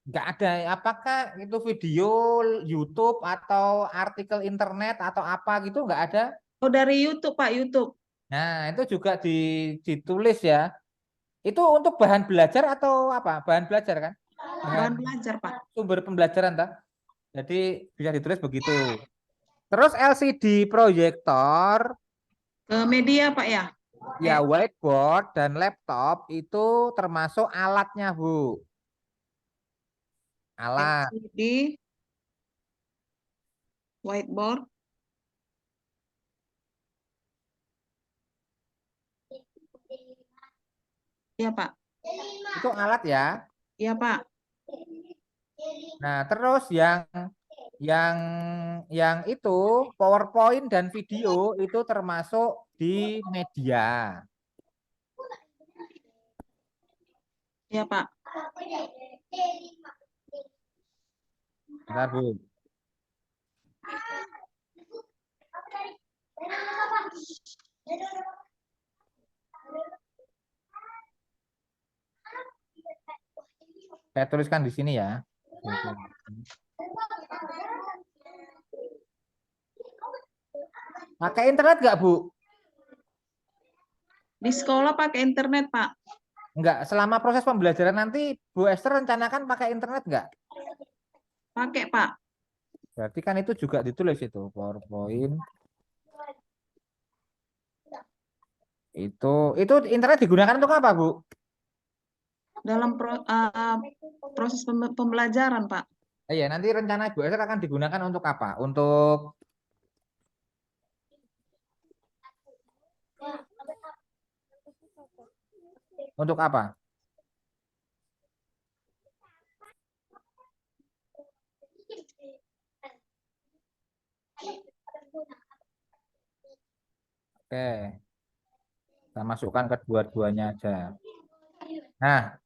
Nggak ada. Apakah itu video YouTube atau artikel internet atau apa gitu nggak ada? Oh, dari YouTube, Pak, YouTube. Nah, itu juga ditulis ya. Itu untuk bahan belajar atau apa? Bahan belajar kan? Bahan belajar, Pak. Sumber pembelajaran tak? Jadi bisa ditulis begitu. Terus LCD proyektor, Ke media, Pak ya. ya whiteboard dan laptop itu termasuk alatnya, Bu. Alat. LCD, whiteboard, iya, Pak. Itu alat ya. Iya, Pak. Nah, terus yang yang itu PowerPoint dan video itu termasuk di media. Iya, Pak. Bentar, Bu. Saya tuliskan di sini ya. Pakai internet nggak, Bu? Di sekolah pakai internet, Pak. Enggak, selama proses pembelajaran nanti Bu Esther rencanakan pakai internet nggak? Pakai, Pak. Berarti kan itu juga ditulis itu PowerPoint. Itu internet digunakan untuk apa, Bu? Dalam proses pembelajaran, Pak. Iya, nanti rencana Bu Esther akan digunakan untuk apa? Untuk apa? Oke. Kita masukkan kedua-duanya aja. Nah,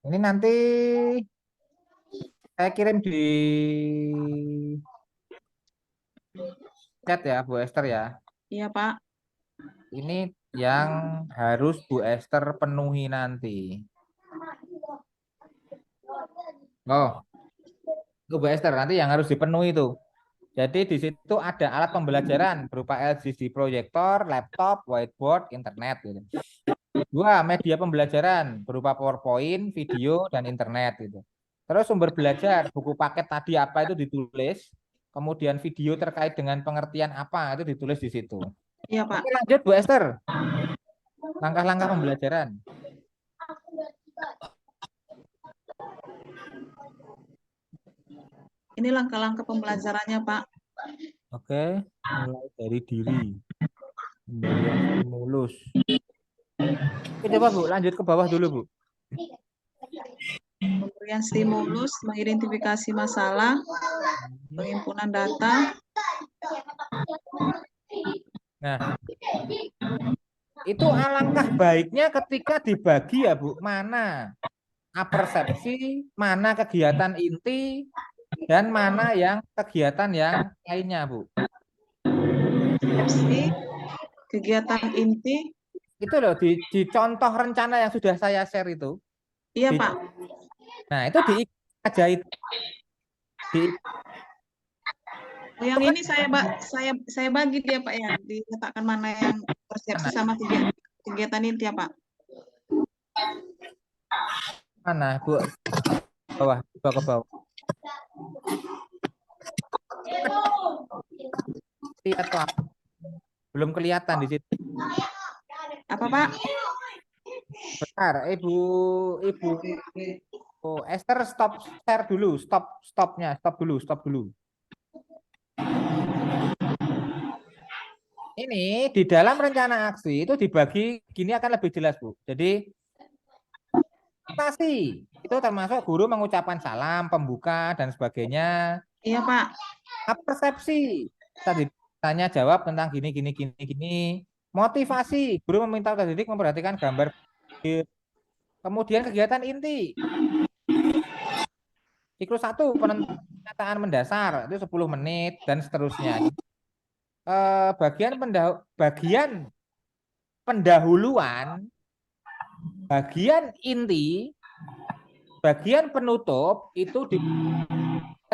ini nanti saya kirim di chat ya, Bu Esther ya. Iya, Pak. Ini yang harus Bu Esther penuhi nanti. Oh, itu Bu Esther nanti yang harus dipenuhi itu. Jadi di situ ada alat pembelajaran berupa LCD proyektor, laptop, whiteboard, internet gitu. 2, media pembelajaran berupa PowerPoint, video, dan internet gitu. Terus sumber belajar, buku paket tadi apa itu ditulis, kemudian video terkait dengan pengertian apa itu ditulis di situ. Iya, Pak. Oke, lanjut Bu Esther. Langkah-langkah pembelajaran. Ini langkah-langkah pembelajarannya, Pak. Oke, mulai dari diri. Pemberian stimulus. Oke, coba Bu, lanjut ke bawah dulu, Bu. Pemberian stimulus, mengidentifikasi masalah, penghimpunan data. Nah, itu alangkah baiknya ketika dibagi ya, Bu. Mana apersepsi, mana kegiatan inti, dan mana yang kegiatan yang lainnya, Bu. Persepsi, kegiatan inti. Itu loh, di contoh rencana yang sudah saya share itu. Iya, Pak. Nah, itu aja itu. Oh, yang ini saya bagi dia Pak ya, diletakkan mana yang persepsi sama kegiatan inti ya Pak. Mana, Bu? Bawah, ke bawah. Lihat tuh, belum kelihatan di situ. Apa Pak? Bentar, Ibu Esther stop share dulu, stop dulu. Ini di dalam rencana aksi itu dibagi gini akan lebih jelas, Bu. Jadi presentasi itu termasuk guru mengucapkan salam, pembuka dan sebagainya. Iya Pak. Persepsi tadi tanya jawab tentang gini. Motivasi guru meminta peserta didik memperhatikan gambar. Kemudian kegiatan inti. Siklus 1 pernyataan mendasar itu 10 menit dan seterusnya. Bagian pendahuluan, bagian inti, bagian penutup itu di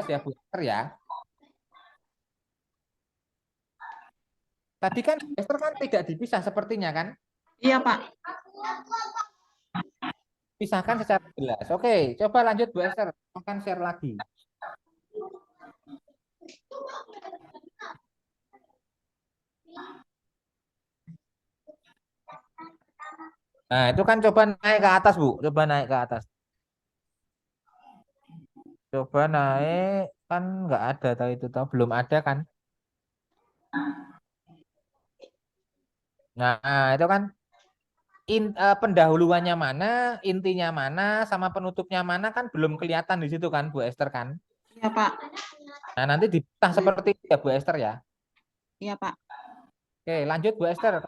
ya Bu ya. Tadi kan semester kan tidak dipisah sepertinya kan? Iya Pak. Pisahkan secara jelas. Oke, coba lanjut Bu Esther, akan share lagi. Nah, itu kan coba naik ke atas, Bu. Coba naik ke atas. Coba naik, kan nggak ada tahu itu tahu belum ada kan? Nah, itu kan pendahuluannya mana, intinya mana, sama penutupnya mana kan belum kelihatan di situ kan, Bu Esther kan? Iya Pak. Nah, nanti dipecah seperti itu ya, Bu Esther ya. Iya Pak. Oke, lanjut Bu Esther.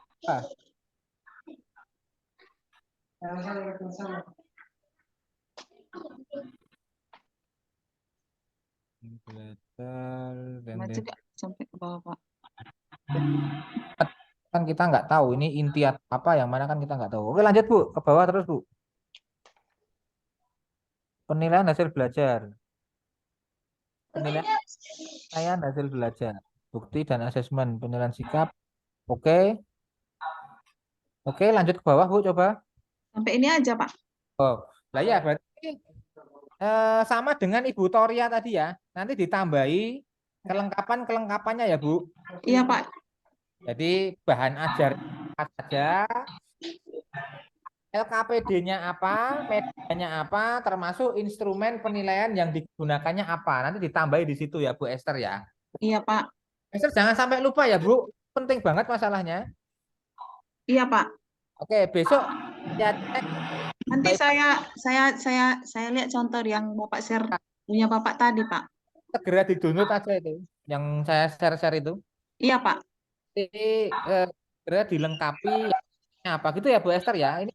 Juga sampai ke bawah Pak. Kan kita nggak tahu ini inti apa yang mana kan kita nggak tahu. Oke, lanjut Bu, ke bawah terus Bu. Penilaian hasil belajar. Penilaian hasil belajar. Bukti dan asesmen penilaian sikap. Oke. Oke, lanjut ke bawah Bu, coba. Sampai ini aja Pak. Oh, lah ya berarti sama dengan Ibu Toria tadi ya. Nanti ditambahi kelengkapannya ya Bu. Iya Pak. Jadi bahan ajar saja, LKPD-nya apa, medianya apa, termasuk instrumen penilaian yang digunakannya apa. Nanti ditambahi di situ ya Bu Esther ya. Iya Pak. Esther jangan sampai lupa ya Bu. Penting banget masalahnya. Iya Pak. Oke, besok ya, nanti saya lihat contoh yang Bapak share punya Bapak tadi Pak. segera di-download aja itu yang saya share itu. Iya Pak. Jadi segera dilengkapi apa gitu ya Bu Esther ya. Ini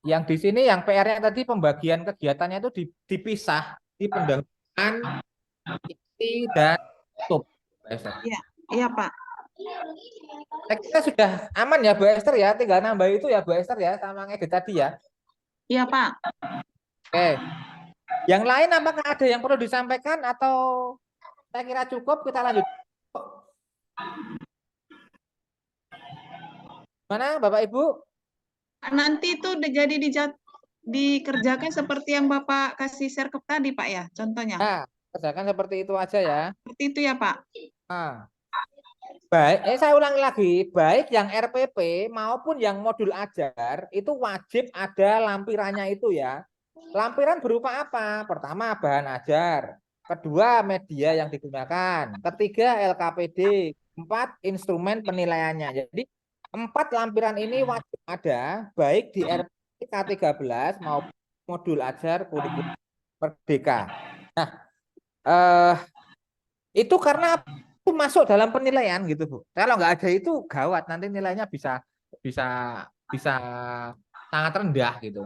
yang di sini yang PR-nya tadi pembagian kegiatannya itu dipisah di pendahuluan, inti dan tutup. Iya, iya Pak. Kita sudah aman ya Bu Esther ya, tinggal nambah itu ya Bu Esther ya sama ngedit tadi ya. Iya Pak. Oke. Yang lain apakah ada yang perlu disampaikan atau saya kira cukup, kita lanjut. Mana Bapak Ibu? Nanti itu udah jadi dikerjakan seperti yang Bapak kasih share ke tadi Pak ya, contohnya. Nah, kerjakan seperti itu aja ya. Seperti itu ya Pak. Nah. Baik, saya ulangi lagi, baik yang RPP maupun yang modul ajar itu wajib ada lampirannya itu ya. Lampiran berupa apa? Pertama bahan ajar, kedua media yang digunakan, ketiga LKPD, 4 instrumen penilaiannya. Jadi 4 lampiran ini wajib ada baik di RPP K13 maupun modul ajar kurikulum Merdeka. Nah, itu karena itu masuk dalam penilaian gitu Bu. Kalau nggak ada itu gawat, nanti nilainya bisa sangat rendah gitu.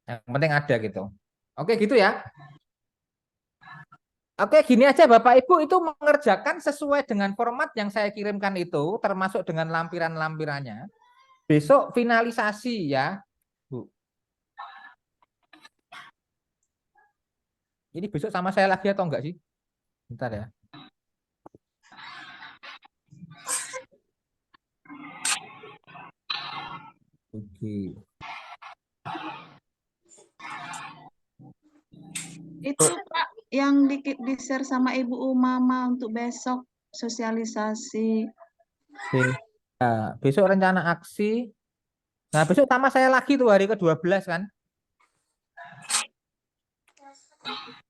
Yang penting ada gitu. Oke gitu ya. Oke gini aja Bapak Ibu itu mengerjakan sesuai dengan format yang saya kirimkan itu, termasuk dengan lampiran-lampirannya. Besok finalisasi ya Bu. Ini besok sama saya lagi atau enggak sih? Bentar ya. Oke. Itu Pak yang di-share sama Ibu Umama untuk besok sosialisasi. Oke. Nah, besok rencana aksi. Nah, besok sama saya lagi tuh hari ke-12 kan.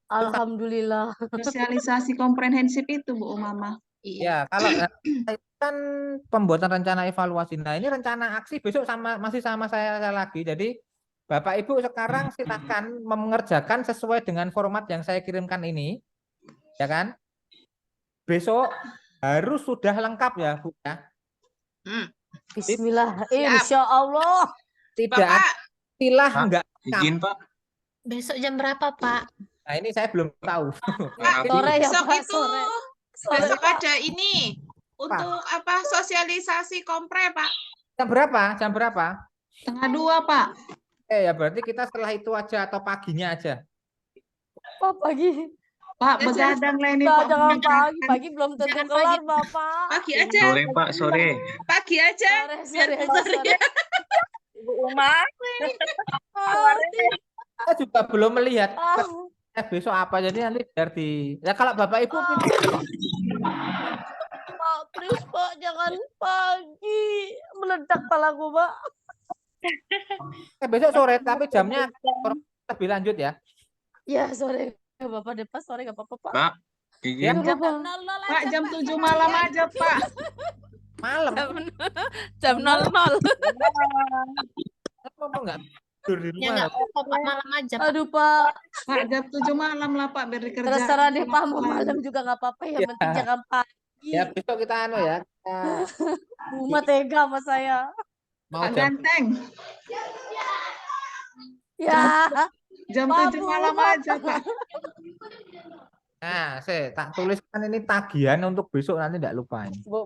Alhamdulillah. Sosialisasi komprehensif itu Bu Umama. Ya, kalau kan pembuatan rencana evaluasi. Nah, ini rencana aksi besok masih sama saya lagi. Jadi Bapak Ibu sekarang silakan mengerjakan sesuai dengan format yang saya kirimkan ini. Ya kan? Besok harus sudah lengkap ya, Bu ya. Bismillah. Insya Allah. Tidak ada istilah Pak, enggak. izin Pak. Besok jam berapa, Pak? Nah, ini saya belum tahu. Sore ya Besok Pak, itu sore. besok ada ini untuk apa sosialisasi kompre Pak. Jam berapa? Jam berapa? 1:30 Pak. Ya berarti kita setelah itu aja atau paginya aja. Pak pagi. Pak begadang lah ini Pak, Pak. jangan pagi belum tentu Jangan kelar pagi. Bapak. Pagi aja, Sore Pak, sore. pagi aja. Biar Sore, kelar sore. ya. Ibu Uma. Saya juga belum melihat Ah, besok apa, jadi nanti biar di ya kalau Bapak Ibu Pak, please Pak, jangan pagi. Meledak palaku Pak. besok sore tapi jamnya lebih lanjut ya. Ya sore gak apa-apa deh Pak, sore gak apa-apa Pak. Pak, Ya, izin. Gak apa-apa. Pak jam 7 malam aja Pak. malam Jam 00. apa enggak tidur di Ya rumah. nggak apa-apa, Pak, malam aja, Pak. Aduh Pak, Pak jam 7 malam lah Pak biar dikerjain. terserah deh Pak, mau malam juga gak apa-apa. Yang Ya. penting jangan pagi. Ya besok kita ya. Kita Buma tega sama saya. mau Pak jam Ganteng, Ya, jam Pak 7 Bu, malam Pak. aja Pak. Nah, saya tak tuliskan ini tagihan untuk besok nanti enggak lupa ini. Bu,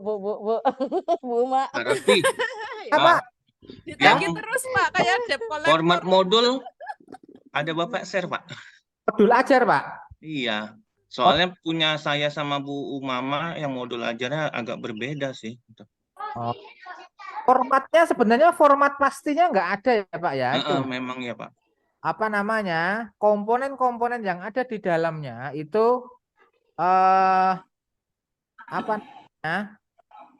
Buma. Pak Raffi, Apa? Ditagih terus, Pak, kayak debt collector. format modul ada Bapak share Pak. Modul ajar, Pak. Iya. Soalnya punya saya sama Bu Umama yang modul ajarnya agak berbeda sih. Formatnya sebenarnya format pastinya enggak ada ya, Pak ya. Itu Memang ya Pak. apa namanya? Komponen-komponen yang ada di dalamnya itu apa namanya?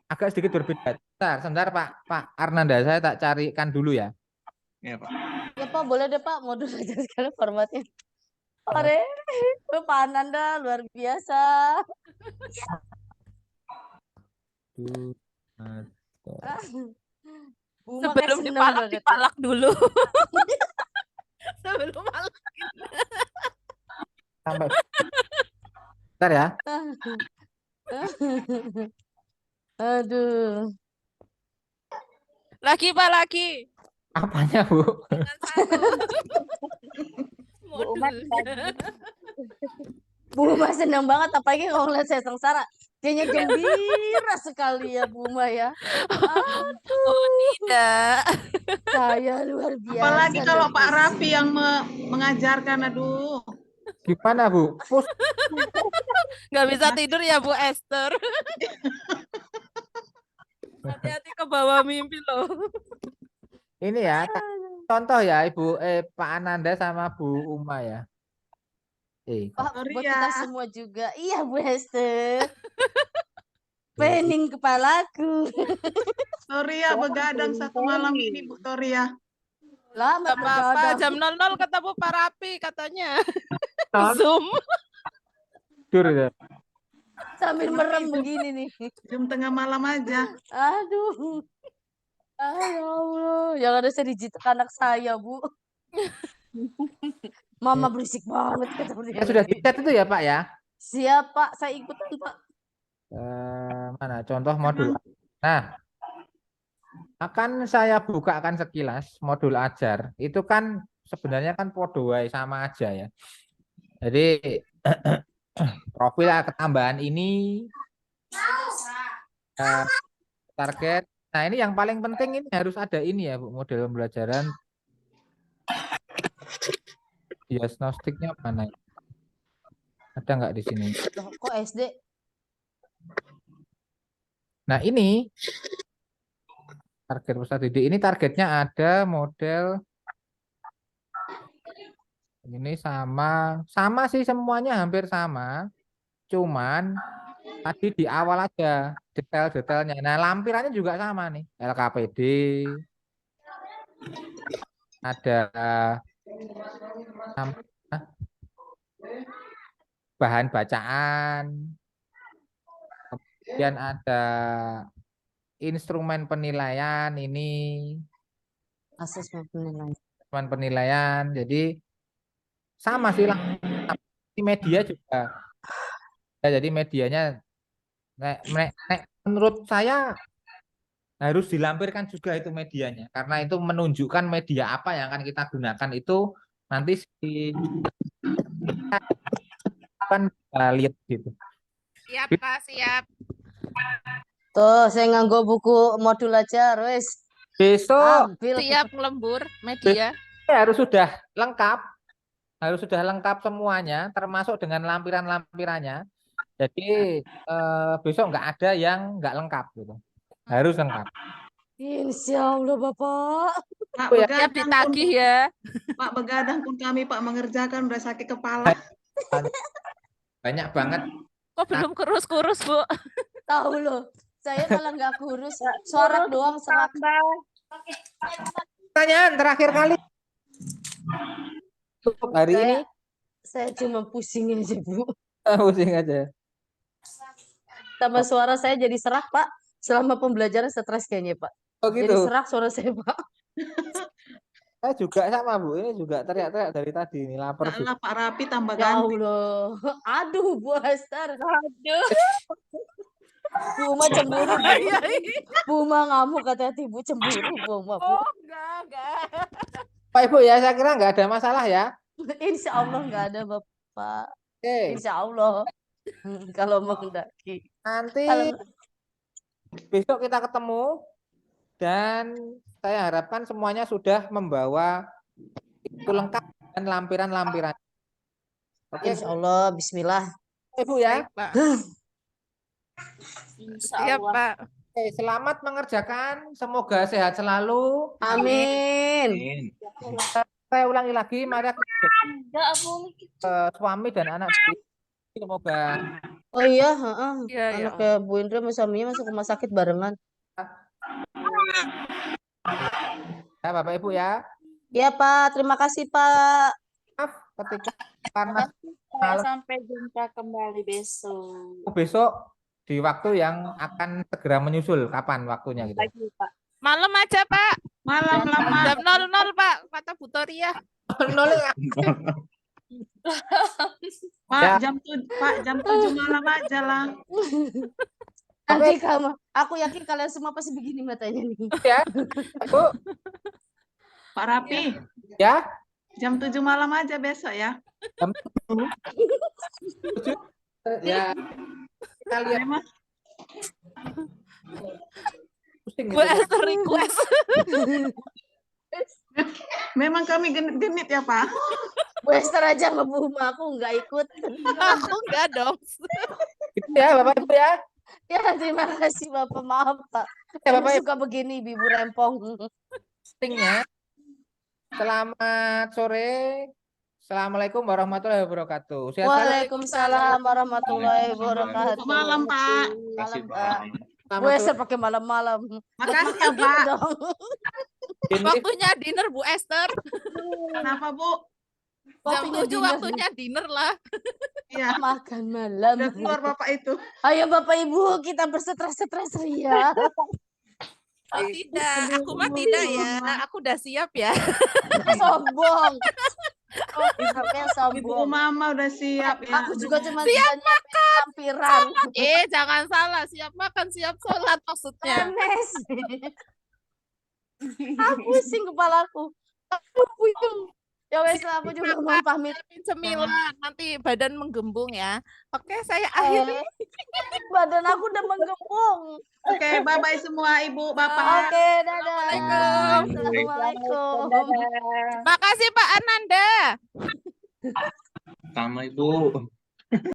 Agak sedikit berbeda. Sebentar Pak Arnanda, saya tak carikan dulu ya. Iya Pak. Ya Pak, boleh deh Pak, modul aja sekali formatnya. Ore, Pak Ananda luar biasa. Buma kayak Sebelum seneng dipalak, banget. dipalak dulu. Sebelum palak. Sampai. Bentar ya. Aduh. Lagi, Pak, lagi. Apanya, Bu? Dengan satu. Modulnya. Buma seneng banget, apalagi kalau ngeliat saya sengsara. Dianya gembira sekali ya Buma ya. Oh, tidak. Saya luar biasa. Apalagi kalau luar Pak biasa. Raffi yang mengajarkan, aduh. Gimana, Bu? Nggak bisa tidur ya, Bu Esther. Hati-hati ke bawah mimpi loh. Ini ya, contoh ya Ibu Pak Ananda sama Bu Uma ya. Pak, Sorry buat ya. kita semua juga. Iya Bu Hester. Pening kepalaku. Sorry ya begadang satu malam ini Bu Toria. Lama Nggak apa-apa, begadang. jam 00 ketemu Pak Rapi katanya. Nol. Zoom. Tidur ya. Sambil merem begini nih. Jam tengah malam aja. Aduh. Aduh, yang ada saya digigit anak saya, Bu. Mama berisik banget kata Ya sudah dicat itu ya Pak ya. Siap, Pak. Saya ikutan, Pak. Mana contoh modul. Nah, akan saya bukakan sekilas modul ajar. Itu kan sebenarnya kan podo wae sama aja ya. Jadi profil ketambahan ini target. Nah, ini yang paling penting ini harus ada ini ya, Bu, model pembelajaran diagnostiknya mana? Ada nggak di sini? Loh, kok SD? Nah, ini target peserta didik. Ini targetnya ada model ini sama sih semuanya hampir sama. Cuman tadi di awal aja detail-detailnya. Nah, lampirannya juga sama nih. LKPD, ada bahan bacaan, kemudian ada instrumen penilaian ini, Asesmen penilaian. instrumen penilaian. Jadi sama sih lah. Di media juga. Ya, jadi medianya menurut saya harus dilampirkan juga itu medianya karena itu menunjukkan media apa yang akan kita gunakan itu nanti kan lihat gitu. Siap, Kak, siap. Tuh, saya nganggo buku modul aja, wes. Besok Ambil. Siap ngelembur media. harus sudah lengkap semuanya termasuk dengan lampiran-lampirannya. Jadi besok nggak ada yang nggak lengkap gitu. Harus lengkap. Insya Allah, Bapak. Pak, Oh ya, Siap begadang pun, ditagih ya. Pak, begadang pun kami, Pak, mengerjakan udah sakit kepala. Banyak banget. Kok belum kurus-kurus, Bu? Tahu loh, saya malah nggak kurus, sorak doang serak. Pertanyaan terakhir kali. Untuk hari ini Saya cuma pusing aja, Bu. pusing aja. Tambah suara saya jadi serak, Pak. Selama pembelajaran stres kayaknya, Pak. Oh Jadi gitu. serak suara saya, Pak. Saya juga sama Bu. Ini juga teriak-teriak dari tadi ini lapar. Salah Pak Rapi tambah Ya ganti. Allah. Aduh, Bu Esther. Aduh. Bu Uma cemburu. Bu. Iya, iya. Bu Uma ngamuk, hati-hati Bu cemburu, Bu Uma. Bu. Oh, enggak. Pak Ibu ya, saya kira nggak ada masalah ya. Insya Allah nggak ada, Bapak. Oke. Insya Allah. Kalau menghendaki. Nanti Kalau besok kita ketemu dan saya harapkan semuanya sudah membawa itu lengkap dan lampiran-lampiran. Oke, Insya Allah, Bismillah. Ibu ya. Baik, Pak. Insya Siap, Allah. Pak. Oke, selamat mengerjakan. Semoga sehat selalu. Amin. Saya ulangi lagi, mari Enggak, aku suami dan anak. Semoga Oh iya, heeh. Iya, iya. Anaknya Bu Indra sama suaminya masuk rumah sakit barengan. ya Bapak Ibu ya. Ya Pak, terima kasih Pak. Maaf ketika panas malam sampai jumpa kembali besok. besok di waktu yang akan segera menyusul. Kapan waktunya gitu? Lagi, Pak. Malam aja, Pak. Malam lama. Jam 00, Pak. Kata Bu Toria. Nol ya. Pak, Ya. jam 7 malam aja lah. Nanti kamu, aku yakin kalian semua pasti begini matanya nih. Ya, Bu. Pak Rapi, Ya, jam 7 malam aja besok ya. ya. Kita lihat Memang, pusing Bu gitu. Esther request. memang kami genit-genit ya Pak. Bu Esther aja sama Bu Uma, aku nggak ikut. Aku enggak dong. Gitu ya, Bapak Ibu ya. Ya terima kasih Bapak, maaf Pak. Ya, Saya Bapak Ibu. suka begini, Ibu Rempong. Pentingnya. Selamat sore. Assalamualaikum warahmatullahi wabarakatuh. Sehat selalu. Waalaikumsalam warahmatullahi wabarakatuh. Malam Pak. Malam Pak. Bu Selamat Esther pakai malam-malam. Makasih ya Gitu Pak. dong. sore. Waktunya dinner, Bu Esther. Kenapa Bu? Jam Waktunya 7 dinner. waktunya dinner lah. Iya, Makan malam. udah keluar Bapak itu. Ayo Bapak Ibu, kita bersetres-setres ria. Oh, tidak. Aku mah tidak ya. Aku udah siap ya. Sombong. Ibunya Ibu sombong. Mama udah siap ya. Aku juga cuma Siap makan lampiran. Jangan salah. Siap makan, siap sholat maksudnya. Panas. Aku pusing kepalaku. Aku pusing. Ya wes lah, aku juga mau pamit. Siapin cemilan. Nanti badan menggembung ya. Oke, saya akhiri. Badan aku udah menggembung. Oke, bye-bye semua Ibu, Bapak. Oke, dadah. Assalamualaikum. Assalamualaikum. Makasih Pak Ananda. Sama Ibu.